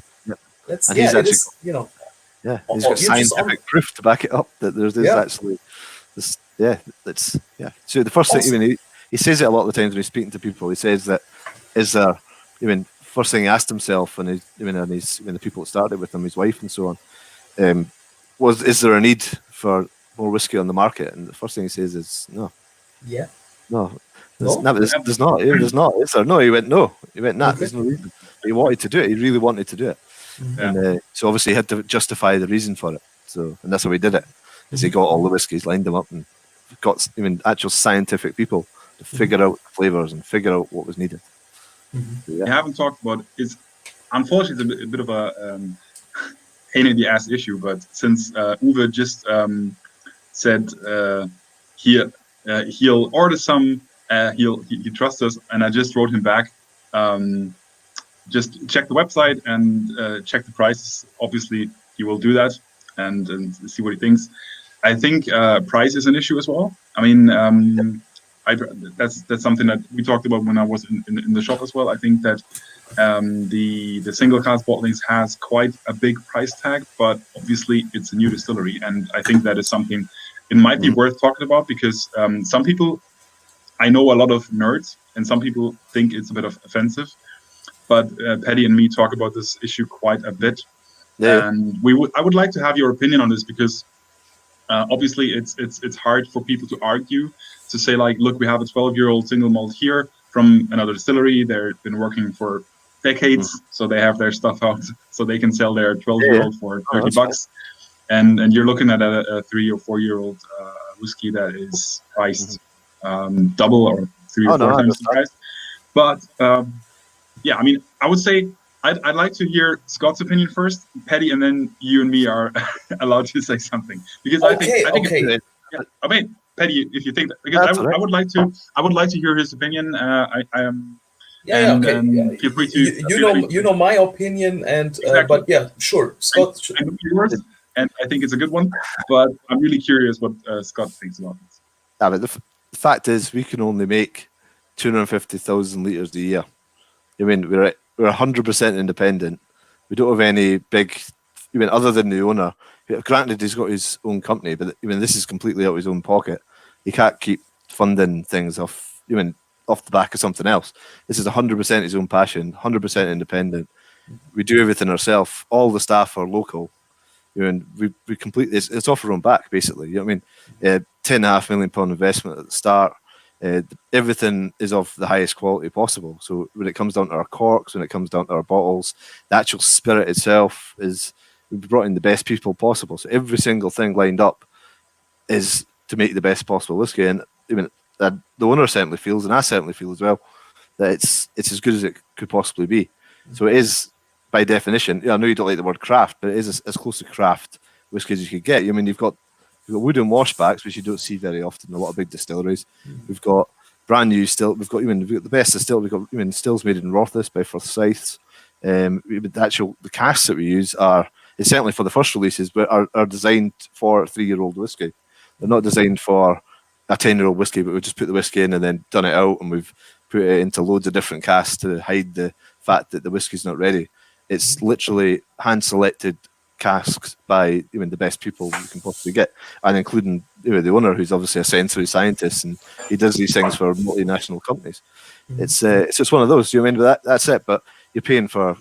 That's he's got scientific proof to back it up that there's actually this. So the first thing, he says it a lot of the times when he's speaking to people. He says that first thing he asked himself and the people that started with him, his wife and so on, is there a need for more whiskey on the market? And the first thing he says is no. Yeah. No. There's not. Is there? No. He went no. He went nah. There's no reason. He wanted to do it. He really wanted to do it. And so obviously he had to justify the reason for it. So and that's how he did it. Is he got all the whiskies, lined them up, and got actual scientific people to figure out the flavors and figure out what was needed. We haven't talked about it's unfortunately it's a bit of a pain in the ass issue, but since Uwe just said he'll order some, he trusts us, and I just wrote him back. Just check the website and check the prices. Obviously, he will do that and see what he thinks. I think price is an issue as well. I mean, that's something that we talked about when I was in the shop as well. I think that the single cask bottlings has quite a big price tag, but obviously it's a new distillery, and I think that is something it might be worth talking about because some people, I know a lot of nerds, and some people think it's a bit offensive. But Paddy and me talk about this issue quite a bit, and I would like to have your opinion on this because obviously it's hard for people to argue to say like, look, we have a 12-year-old single malt here from another distillery. They've been working for decades, so they have their stuff out, so they can sell their 12-year-old for $30, and you're looking at a 3 or 4-year-old whiskey that is priced double or 3 or 4 times the price. But yeah, I mean, I would say I'd like to hear Scott's opinion first, Paddy, and then you and me are allowed to say something because I think I mean, Paddy, if you think that, because I would like to hear his opinion. Feel free to. You know my opinion, and but yeah, sure, Scott. I know yours, and I think it's a good one, but I'm really curious what Scott thinks about this. Yeah, but the fact is, we can only make 250,000 litres a year. I mean, we're 100% independent. We don't have any big, other than the owner. Granted, he's got his own company, but this is completely out of his own pocket. He can't keep funding things off. off the back of something else. This is 100% his own passion, 100% independent. We do everything ourselves. All the staff are local. And we completely, it's off our own back, basically. You know what I mean? £10.5 million investment at the start. Everything is of the highest quality possible. So when it comes down to our corks, when it comes down to our bottles, the actual spirit itself is, we've brought in the best people possible. So every single thing lined up is to make the best possible whiskey. And even the owner certainly feels, and I certainly feel as well, that it's as good as it could possibly be. So it is, by definition, I know you don't like the word craft, but it is as close to craft whiskey as you could get. I mean, you've got wooden washbacks, which you don't see very often in a lot of big distilleries. We've got brand new still. We've got the best still. We've got stills made in Rothes by Forsyths. The casks that we use it's certainly for the first releases, but are designed for 3-year-old whiskey. They're not designed for a 10-year-old whiskey, but we just put the whiskey in and then done it out, and we've put it into loads of different casks to hide the fact that the whiskey's not ready. It's literally hand-selected casks by the best people you can possibly get, and including the owner, who's obviously a sensory scientist, and he does these things for multinational companies. It's just one of those. You know what I mean? But that's it. But you're paying for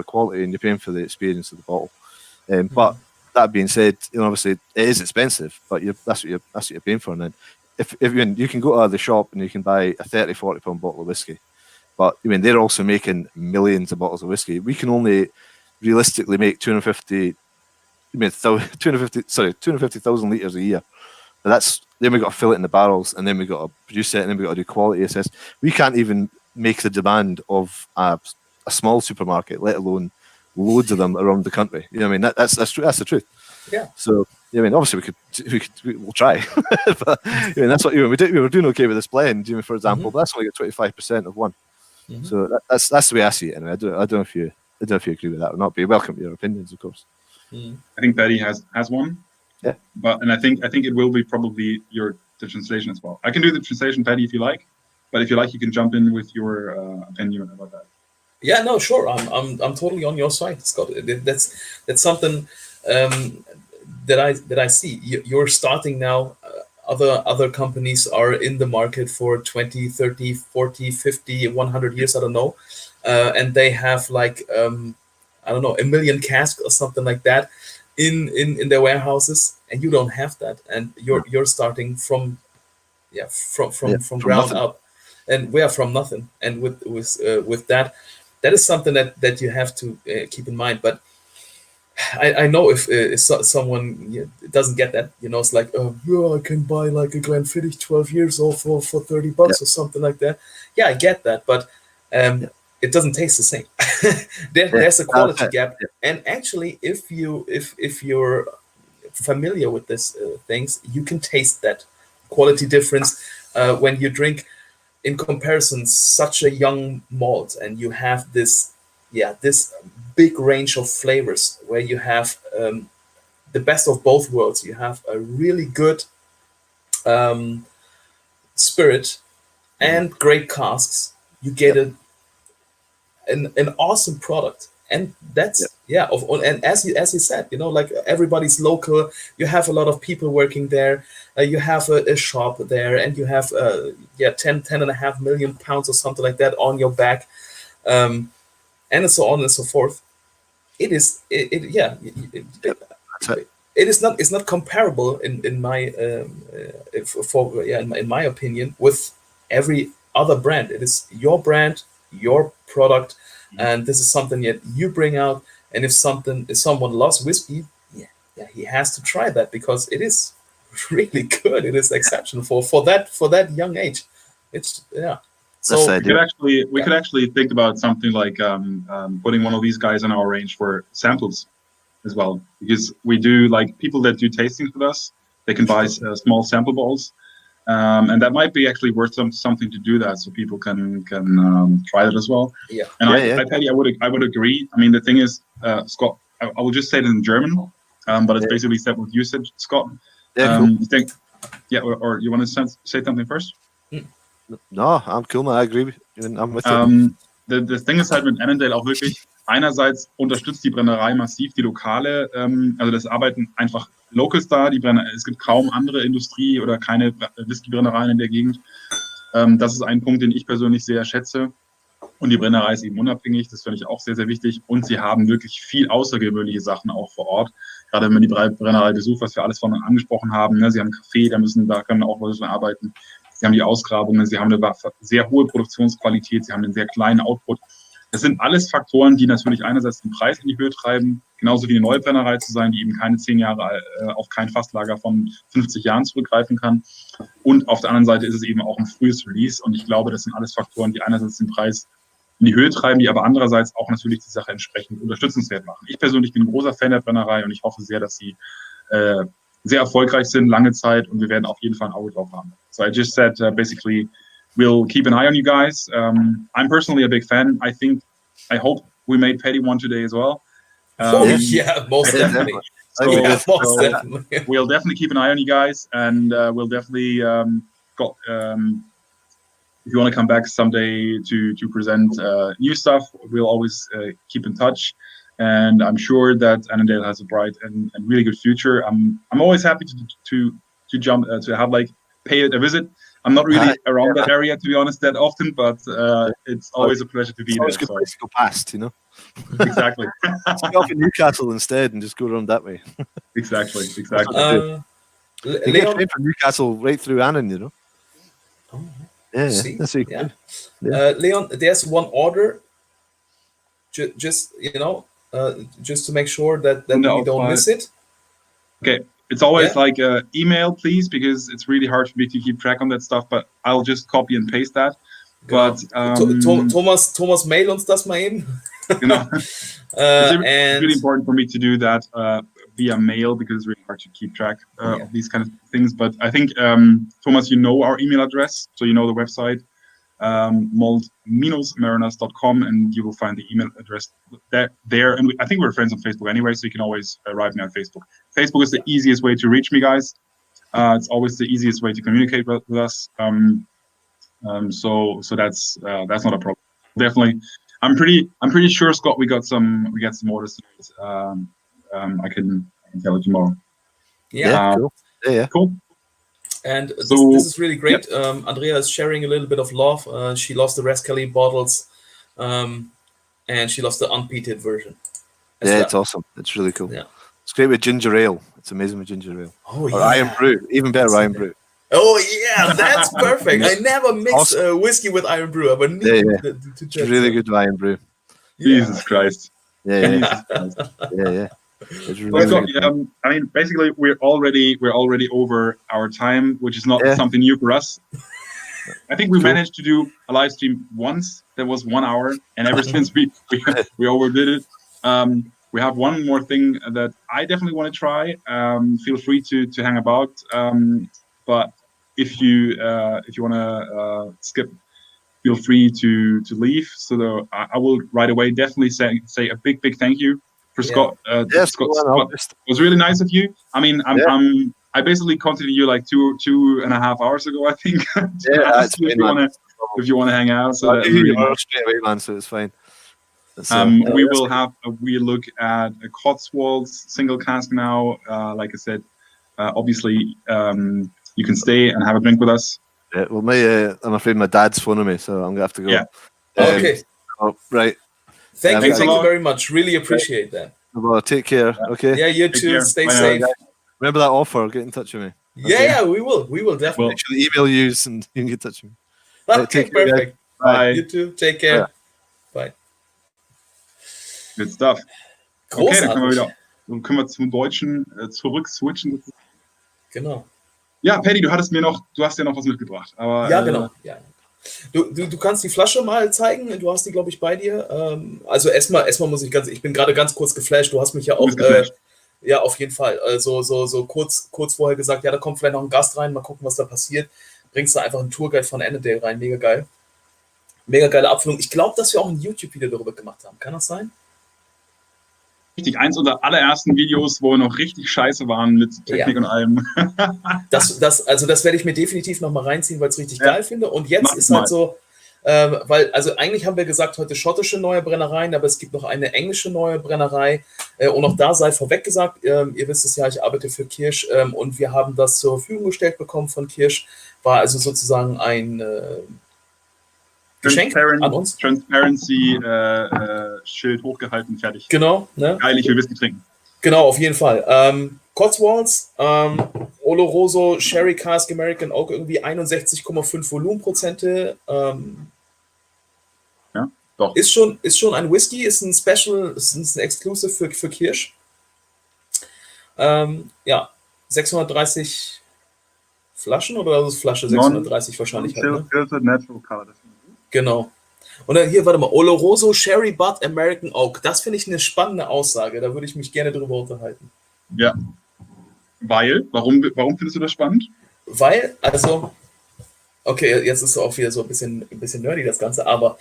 quality, and you're paying for the experience of the bottle. But that being said, obviously it is expensive, but that's what you're paying for. And then if you can go to the shop and you can buy a £30-40 bottle of whiskey, but they're also making millions of bottles of whiskey. We can only realistically make 250,000 litres a year. But then we've got to fill it in the barrels, and then we've got to produce it, and then we've got to do quality assess. We can't even make the demand of a small supermarket, let alone loads of them around the country. You know what I mean? That's the truth. Yeah. So obviously we'll try, but that's what we do. We were doing okay with this blend, for example. But that's only got 25% of one. So that's the way I see it. Anyway, I don't know if you agree with that or not. But you're welcome to your opinions, of course. I think Paddy has one. Yeah. And I think it will be probably the translation as well. I can do the translation, Paddy, if you like. But if you like, you can jump in with your opinion about that. Yeah, no, sure. I'm totally on your side, Scott. That's something that I see. You're starting now. Other companies are in the market for 20, 30, 40, 50, 100 years, I don't know. And they have like, I don't know, 1 million casks or something like that in their warehouses, and you don't have that. And you're starting from ground nothing. up, and we are from nothing. And with that is something that you have to keep in mind. But I know if someone doesn't get that, it's like, I can buy like a Glenfiddich 12 years old for $30 or something like that. Yeah, I get that, but it doesn't taste the same. There's a quality gap, and actually, if you're familiar with this things, you can taste that quality difference when you drink, in comparison, such a young malt, and you have this big range of flavors where you have the best of both worlds. You have a really good spirit and great casks. You get an awesome product, and that's and as you said, like everybody's local. You have a lot of people working there. You have a shop there, and you have 10.5 million pounds or something like that on your back, and so on and so forth. It is it's not comparable in my in my opinion with every other brand. It is your brand, your product, and this is something that you bring out. And if someone loves whiskey, he has to try that, because it is really good. It is exceptional for that young age. It's So we could actually think about something like putting one of these guys in our range for samples as well, because we do, like, people that do tastings with us, they can buy small sample bottles, and that might be actually worth something to do that, so people can try that as well. Yeah. And I tell you, I would agree. I mean, the thing is, Scott, I will just say it in German, but it's basically said what you said, Scott. Cool. You think, or you want to say something first? No, I'm cool, man. I agree with you. I'm with you. Das Ding ist halt mit Annandale auch wirklich, einerseits unterstützt die Brennerei massiv die Lokale, also das arbeiten einfach Locals da, es gibt kaum andere Industrie oder keine Whisky-Brennereien in der Gegend. Das ist ein Punkt, den ich persönlich sehr schätze. Und die Brennerei ist eben unabhängig, das finde ich auch sehr, sehr wichtig. Und sie haben wirklich viel außergewöhnliche Sachen auch vor Ort. Gerade wenn man die Brennerei besucht, was wir alles von angesprochen haben. Ne? Sie haben einen Café, da können auch Leute arbeiten. Sie haben die Ausgrabungen, sie haben eine sehr hohe Produktionsqualität, sie haben einen sehr kleinen Output. Das sind alles Faktoren, die natürlich einerseits den Preis in die Höhe treiben, genauso wie eine neue Brennerei zu sein, die eben keine 10 Jahre auf kein Fastlager von 50 Jahren zurückgreifen kann. Und auf der anderen Seite ist es eben auch ein frühes Release. Und ich glaube, das sind alles Faktoren, die einerseits den Preis in die Höhe treiben, die aber andererseits auch natürlich die Sache entsprechend unterstützenswert machen. Ich persönlich bin ein großer Fan der Brennerei und ich hoffe sehr, dass sie sehr erfolgreich sind, lange Zeit, und wir werden auf jeden Fall ein Auge drauf haben. So I just said basically we'll keep an eye on you guys. I'm personally a big fan. I hope we made Paddy one today as well. Yeah, most definitely. So we'll definitely keep an eye on you guys, and we'll definitely if you want to come back someday to present new stuff, we'll always keep in touch. And I'm sure that Annandale has a bright and really good future. I'm always happy to jump to have pay it a visit. I'm not really around that area, to be honest, that often, but it's always a pleasure to be there. It's a good place to go past, Exactly. Go off in Newcastle instead and just go around that way. Exactly. You get a train from Newcastle right through Annan, Oh, Yeah, see? that's really Yeah. good. Leon, there's one order, just to make sure that we don't miss it. Okay. It's always email, please, because it's really hard for me to keep track on that stuff, but I'll just copy and paste that. Genau. But Thomas, mail uns das mal eben. It's really important for me to do that via mail, because it's really hard to keep track of these kind of things. But I think, Thomas, you know our email address, so you know the website, malt-mariners.com, and you will find the email address there. And I think we're friends on Facebook anyway, so you can always write me on Facebook. Facebook is the easiest way to reach me, guys. It's always the easiest way to communicate with us. So that's not a problem. Definitely, I'm pretty sure, Scott, we got some orders tonight. I can tell you tomorrow. Yeah. Cool. Yeah. Cool. And this is really great. Yep. Andrea is sharing a little bit of love. She loves the Rascali bottles, and she loves the unpeated version. It's awesome. It's really cool. Yeah. It's great with ginger ale. It's amazing with ginger ale. Oh, or Iron Brew. Even better, Iron Brew. Oh, yeah, that's perfect. I never mix whiskey with Iron Brew. I need to it's really good with Iron Brew. Jesus Christ. Yeah. It's really good. I mean, basically, we're already over our time, which is not something new for us. I think we managed to do a live stream once that was 1 hour, and ever since we overdid it. We have one more thing that I definitely want to try. Feel free to hang about, but if you want to skip, feel free to leave. So I will right away definitely say a big thank you for Scott. Scott, it was really nice of you. I mean, I basically contacted you like 2.5 hours ago, I think. If you want to hang out. So straight away, man. So it's fine. We will have a wee look at a Cotswolds single cask now. Like I said, obviously you can stay and have a drink with us. Yeah, well, I'm afraid my dad's phoning me, so I'm gonna have to go. Yeah. Okay. Right. Thank you very much. Really appreciate that. Well, take care. Okay. Yeah, you too. Stay safe. Remember that offer. Get in touch with me. Okay. Yeah, we will. We will definitely. We'll actually email you and you can get in touch with me. Okay, perfect. Bye. You too. Take care. Ja. Bye. Good stuff. Großartig. Okay, dann können wir zum Deutschen zurück-switchen. Genau. Ja, Paddy, du hast ja noch was mitgebracht. Aber, ja, genau. Ja. Du kannst die Flasche mal zeigen. Du hast die, glaube ich, bei dir. Also erstmal muss ich bin gerade ganz kurz geflasht. Du hast mich ja auch, ja, auf jeden Fall. Also so kurz vorher gesagt, ja, da kommt vielleicht noch ein Gast rein, mal gucken, was da passiert. Bringst da einfach einen Tourguide von Annandale rein. Mega geil. Mega geile Abfüllung. Ich glaube, dass wir auch ein YouTube-Video darüber gemacht haben. Kann das sein? Richtig, eins unserer allerersten Videos, wo wir noch richtig scheiße waren mit Technik und allem. Das werde ich mir definitiv nochmal reinziehen, weil ich es richtig geil finde. Und jetzt ist halt so, also eigentlich haben wir gesagt, heute schottische neue Brennereien, aber es gibt noch eine englische neue Brennerei. Und auch da sei vorweg gesagt, ihr wisst es ja, ich arbeite für Kirsch und wir haben das zur Verfügung gestellt bekommen von Kirsch, War also sozusagen ein Geschenk an uns. Transparency-Schild hochgehalten, fertig. Genau. Ne? Geil, ich will Whisky trinken. Genau, auf jeden Fall. Cotswolds, Oloroso, Sherry Cask American Oak, irgendwie 61,5 Volumenprozente. Ja, doch. Ist schon ein Whisky, ist ein Special, ist ein Exclusive für Kirsch. Ja, 630 Flaschen oder das ist Flasche 630 wahrscheinlich halt, ne? Natural Color. Genau. Und dann hier, warte mal, Oloroso Sherry Butt American Oak. Das finde ich eine spannende Aussage. Da würde ich mich gerne drüber unterhalten. Ja. Warum findest du das spannend? Weil, also, okay, jetzt ist es auch wieder so ein bisschen nerdy das Ganze, aber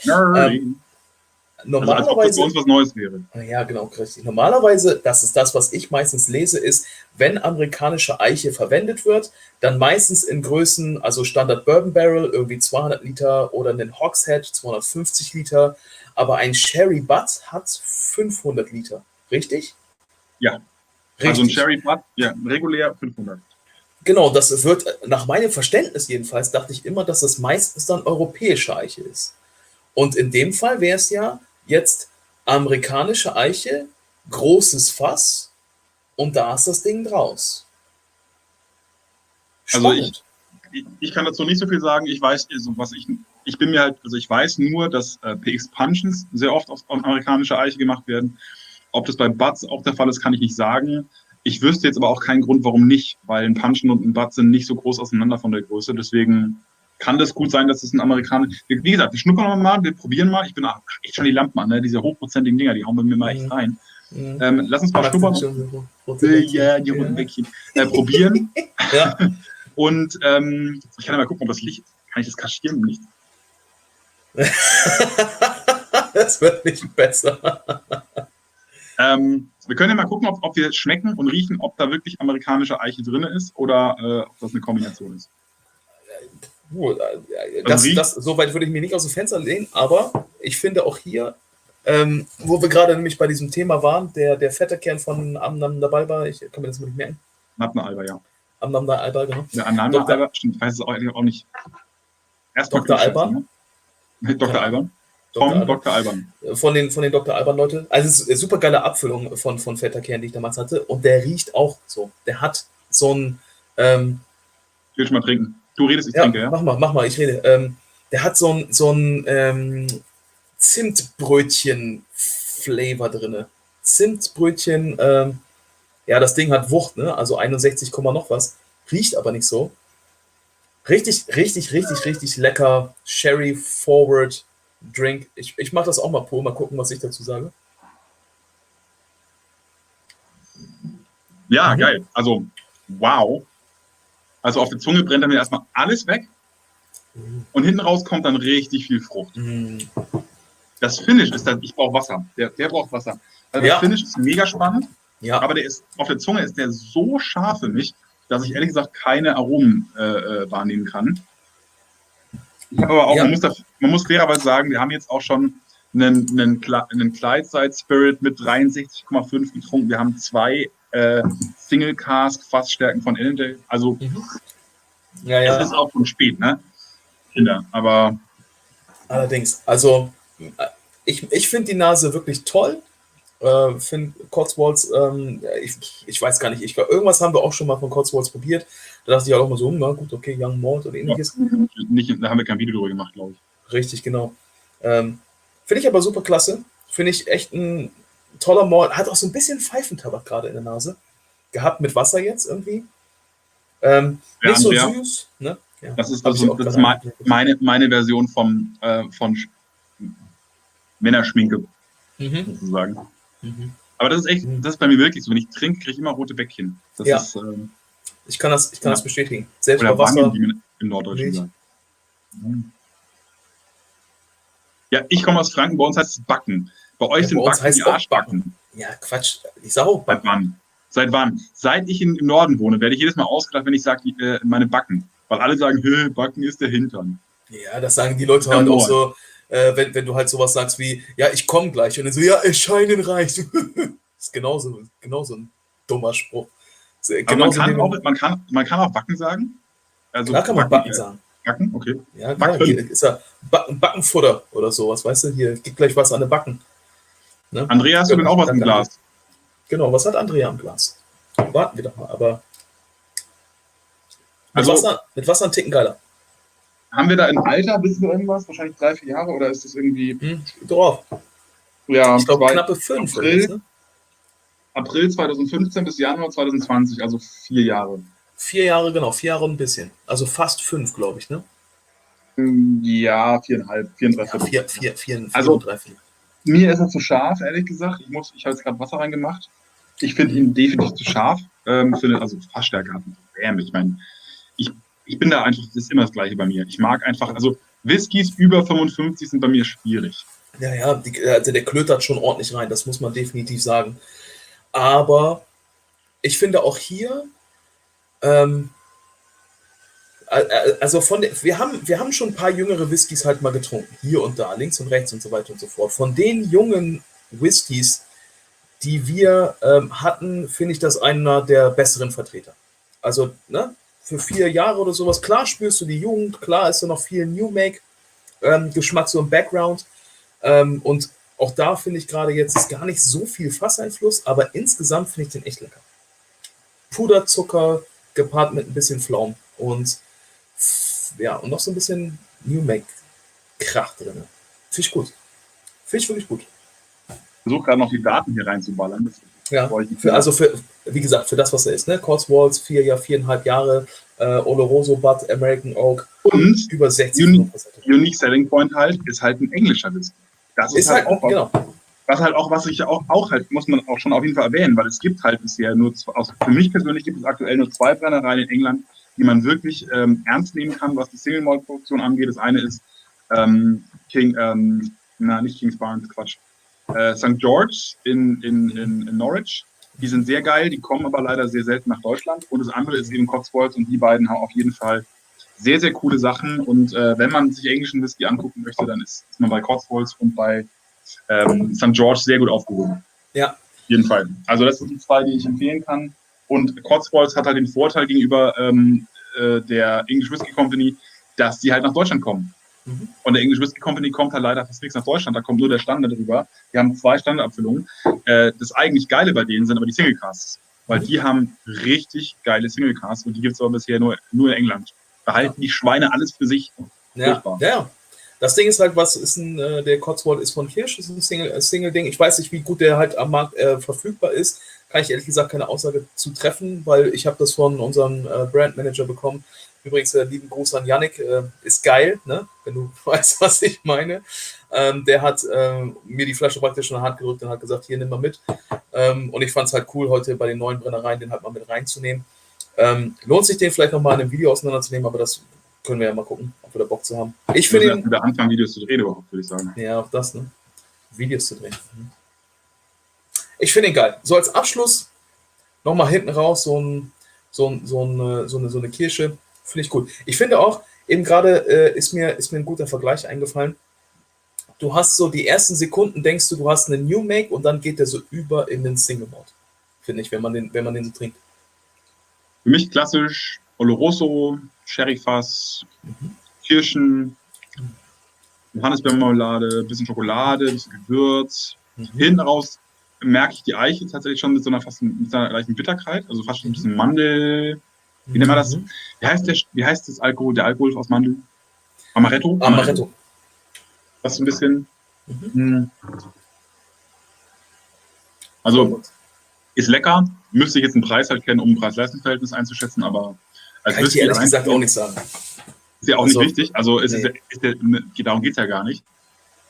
normalerweise, also als ob das für uns was Neues wäre. Ja, genau, richtig. Normalerweise, das ist das, was ich meistens lese, ist, wenn amerikanische Eiche verwendet wird, dann meistens in Größen, also Standard Bourbon Barrel, irgendwie 200 Liter oder einen Hogshead, 250 Liter, aber ein Sherry Butt hat 500 Liter, richtig? Ja. Richtig. Also ein Sherry Butt, ja, regulär 500. Genau, das wird, nach meinem Verständnis jedenfalls, dachte ich immer, dass das meistens dann europäische Eiche ist. Und in dem Fall wäre es ja jetzt amerikanische Eiche, großes Fass und da ist das Ding draus. Spannend. Also ich kann dazu nicht so viel sagen. Ich weiß, also ich weiß nur, dass PX Punches sehr oft aus amerikanischer Eiche gemacht werden. Ob das bei Butts auch der Fall ist, kann ich nicht sagen. Ich wüsste jetzt aber auch keinen Grund, warum nicht, weil ein Punchen und ein Butt sind nicht so groß auseinander von der Größe. Deswegen kann das gut sein, dass es ein Amerikaner... Wie gesagt, wir schnuppern mal, wir probieren mal. Ich bin echt schon die Lampen an, ne? Diese hochprozentigen Dinger, die hauen bei mir mal echt rein. Lass uns mal schnuppern. Ja, die Bäckchen. Probieren. Ja. Und ich kann ja mal gucken, ob das Licht... Kann ich das kaschieren im Licht? Das wird nicht besser. Wir können ja mal gucken, ob wir schmecken und riechen, ob da wirklich amerikanische Eiche drin ist oder ob das eine Kombination ist. So weit würde ich mir nicht aus dem Fenster lehnen, aber ich finde auch hier, wo wir gerade nämlich bei diesem Thema waren, der fette Kern von Annandale Alba, ich kann mir das mal nicht merken. Annandale, ja. Annandale Alba, genau. Der Annandale Alba, stimmt, ich weiß es auch nicht. Erst Dr. Alban. Dr. Alban. Vom Dr. Alban. Von den Dr. Alban-Leute. Also es ist eine super geile Abfüllung von fetter Kern, die ich damals hatte. Und der riecht auch so. Der hat so ein... ich will schon mal trinken. Du redest, ich trinke, ja? Mach mal, ich rede. Der hat so ein Zimtbrötchen-Flavor drin. Zimtbrötchen, ja, das Ding hat Wucht, ne? Also 61, noch was. Riecht aber nicht so. Richtig lecker. Sherry Forward Drink. Ich mache das auch mal pur, mal gucken, was ich dazu sage. Ja, geil. Also, wow. Also auf der Zunge brennt dann erstmal alles weg und hinten raus kommt dann richtig viel Frucht. Das Finish ist dann, ich brauche Wasser. Der braucht Wasser. Also das Finish ist mega spannend, aber der ist auf der Zunge ist der so scharf für mich, dass ich ehrlich gesagt keine Aromen wahrnehmen kann. Ich habe aber auch, man muss fairerweise sagen, wir haben jetzt auch schon einen Clydeside Spirit mit 63,5 getrunken. Wir haben 2 Single Cask Fassstärken von Annandale. Also das ist auch schon spät, ne? Kinder, aber allerdings, also ich finde die Nase wirklich toll. Finde Cotswolds, ich weiß gar nicht, irgendwas haben wir auch schon mal von Cotswolds probiert. Da dachte ich auch mal so, na gut, okay, Young Malt oder ähnliches. Da haben wir kein Video drüber gemacht, glaube ich. Richtig, genau. Finde ich aber super klasse. Finde ich echt ein toller Malt. Hat auch so ein bisschen Pfeifentabak gerade in der Nase. Gehabt mit Wasser jetzt irgendwie. Nicht so süß. Ne? Ja, das ist meine Version von Männerschminke, sozusagen. Aber das ist echt, das ist bei mir wirklich so. Wenn ich trinke, kriege ich immer rote Bäckchen. Das ist, ich kann das bestätigen. Selbst oder bei Wasser. Wangen, wie man im Norddeutschen sagt. Ja, ich komme aus Franken, bei uns heißt es Backen. Bei euch sind Backen die Arschbacken. Ja, Quatsch. Ich sage auch Backen. Seit wann? Seit ich im Norden wohne, werde ich jedes Mal ausgedacht, wenn ich sage, meine Backen. Weil alle sagen, Backen ist der Hintern. Ja, das sagen die Leute halt auch so, wenn du halt sowas sagst wie, ja, ich komme gleich. Und dann so, ja, erscheinen reicht. Das ist genauso ein dummer Spruch. Aber man kann auch Backen sagen? Also klar kann man Backen sagen. Backen, okay. Ja, klar, hier ist ja Backenfutter oder sowas, weißt du? Hier gibt gleich was an der Backen. Ne? Andrea, hast du denn auch was im Glas? Genau, was hat Andrea im Glas? Warten wir doch mal, aber mit Wasser ein Ticken geiler. Haben wir da im Alter, wissen wir irgendwas? Wahrscheinlich 3-4 Jahre oder ist das irgendwie... Drauf. Ja, ich glaube knappe 5. April 2015 bis Januar 2020, also 4 Jahre. 4 Jahre, genau, 4 Jahre und ein bisschen. Also fast 5, glaube ich, ne? Ja, 4,5, 4,3. Ja, 4, also, 3, mir ist er zu scharf, ehrlich gesagt. Ich habe jetzt gerade Wasser reingemacht. Ich finde ihn definitiv zu scharf. Also Fassstärke hat Wärme. Ich meine, ich bin da einfach, das ist immer das Gleiche bei mir. Ich mag einfach, also Whiskys über 55 sind bei mir schwierig. Ja, also der klötert schon ordentlich rein, das muss man definitiv sagen. Aber ich finde auch hier, also wir haben schon ein paar jüngere Whiskys halt mal getrunken, hier und da, links und rechts und so weiter und so fort. Von den jungen Whiskys, die wir hatten, finde ich das einer der besseren Vertreter. Also, ne, für 4 Jahre oder sowas, klar spürst du die Jugend, klar ist da noch viel New Make Geschmack so im Background. Und auch da finde ich gerade jetzt ist gar nicht so viel Fasseinfluss, aber insgesamt finde ich den echt lecker. Puderzucker gepaart mit ein bisschen Pflaumen und ja, und noch so ein bisschen New Make Krach drin. Finde ich gut. Finde ich wirklich gut. Ich versuche gerade noch die Daten hier reinzuballern. Ja, wie gesagt, für das, was er ist, ne? Cotswolds, 4,5 Jahre, Oloroso Bud, American Oak und über 60. Unique Selling Point halt, ist halt ein englischer Whisky. Das ist halt auch was, genau. was ich auch halt, muss man auch schon auf jeden Fall erwähnen, weil es gibt halt bisher nur, für mich persönlich gibt es aktuell nur 2 Brennereien in England, die man wirklich ernst nehmen kann, was die Single Malt Produktion angeht. Das eine ist nicht King's Barnes, Quatsch. St. George in Norwich. Die sind sehr geil, die kommen aber leider sehr selten nach Deutschland. Und das andere ist eben Cotswolds und die beiden haben auf jeden Fall sehr, sehr coole Sachen. Und wenn man sich englischen Whisky angucken möchte, dann ist man bei Cotswolds und bei St. George sehr gut aufgehoben. Ja. Auf jeden Fall. Also das sind die 2, die ich empfehlen kann. Und Cotswolds hat halt den Vorteil gegenüber der English Whisky Company, dass die halt nach Deutschland kommen. Und der English Whisky Company kommt halt leider fast nichts nach Deutschland, da kommt nur der Standard drüber. Die haben 2 Standardabfüllungen. Das eigentlich Geile bei denen sind aber die Single Casks, weil die haben richtig geile Single Casks und die gibt es aber bisher nur in England. Behalten die Schweine alles für sich. Ja. Das Ding ist halt, was ist der Cotswold ist von Kirsch, ist ein Single-Ding. Ich weiß nicht, wie gut der halt am Markt verfügbar ist. Kann ich ehrlich gesagt keine Aussage zu treffen, weil ich habe das von unserem Brandmanager bekommen. Übrigens, lieben Gruß an Yannick, ist geil, ne? Wenn du weißt, was ich meine. Der hat mir die Flasche praktisch in die Hand gedrückt und hat gesagt, hier, nimm mal mit. Und ich fand es halt cool, heute bei den neuen Brennereien den halt mal mit reinzunehmen. Lohnt sich den vielleicht nochmal in einem Video auseinanderzunehmen, aber das können wir ja mal gucken, ob wir da Bock zu haben. Ich finde ihn... wieder anfangen, Videos zu drehen überhaupt, würde ich sagen. Ja, auch das, ne? Videos zu drehen. Ich finde ihn geil. So als Abschluss nochmal hinten raus so eine Kirsche. Finde ich gut. Ich finde auch, eben gerade ist mir ein guter Vergleich eingefallen. Du hast so die ersten Sekunden, denkst du hast einen New Make und dann geht der so über in den Single Malt. Finde ich, wenn man den so trinkt. Für mich klassisch Oloroso, Sherryfass, Kirschen, Johannisbeermarmelade, bisschen Schokolade, bisschen Gewürz. Hinten raus merke ich die Eiche tatsächlich schon mit so einer leichten Bitterkeit, also fast schon ein bisschen Mandel. Wie nennt man das? Wie heißt das Alkohol, der Alkohol aus Mandel? Amaretto? Amaretto. Das ist ein bisschen. Also ist lecker. Müsste ich jetzt einen Preis halt kennen, um ein Preis-Leistungs-Verhältnis einzuschätzen, aber als kann ich dir ehrlich gesagt auch nicht sagen. Ist ja auch nicht wichtig. Also darum geht es ja gar nicht.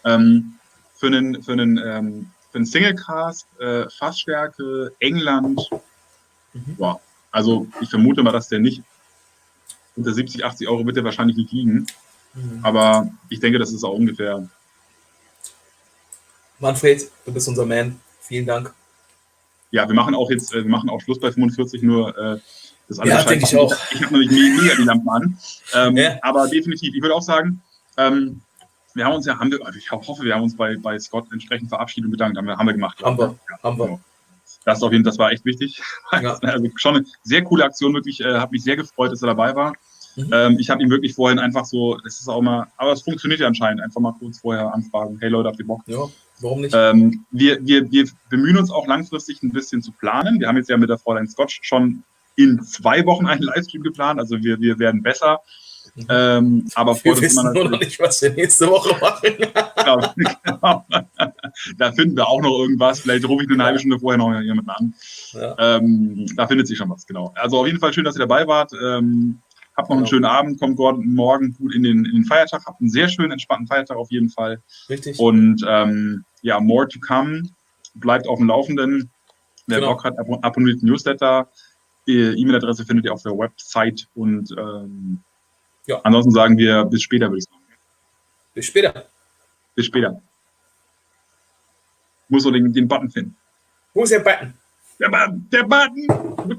Für einen Single Cask, Fassstärke, England, wow. Also ich vermute mal, dass der nicht unter 70, 80 Euro wird der wahrscheinlich nicht liegen. Aber ich denke, das ist auch ungefähr. Manfred, du bist unser Man. Vielen Dank. Ja, wir machen auch Schluss bei 45, nur das alles. Ja, denke ich auch. Ich habe nämlich mega die Lampen an. Aber definitiv, ich würde auch sagen, wir haben uns ich hoffe, wir haben uns bei Scott entsprechend verabschiedet und bedankt. Haben wir gemacht. Haben wir. Das war echt wichtig. Ja. Also schon eine sehr coole Aktion, wirklich. Hat mich sehr gefreut, dass er dabei war. Ich habe ihm wirklich vorhin einfach so, das ist auch mal, aber es funktioniert ja anscheinend, einfach mal kurz vorher anfragen, hey Leute, habt ihr Bock? Ja, warum nicht? Wir bemühen uns auch langfristig ein bisschen zu planen. Wir haben jetzt ja mit der Fräulein Scotch schon in 2 Wochen einen Livestream geplant, also wir werden besser. Aber wir wissen nur noch nicht, was wir nächste Woche machen. Genau. Da finden wir auch noch irgendwas. Vielleicht rufe ich eine halbe Stunde vorher noch jemanden an. Ja. Da findet sich schon was, genau. Also auf jeden Fall schön, dass ihr dabei wart. Habt noch einen schönen Abend, kommt morgen gut in den Feiertag. Habt einen sehr schönen, entspannten Feiertag auf jeden Fall. Richtig. Und ja, more to come. Bleibt auf dem Laufenden. Wer Bock hat, abonniert den Newsletter. E-Mail-Adresse findet ihr auf der Website. Und ansonsten sagen wir bis später, würde ich sagen. Bis später. Bis später. Muss so den Button finden. Wo ist der Button? Der Button!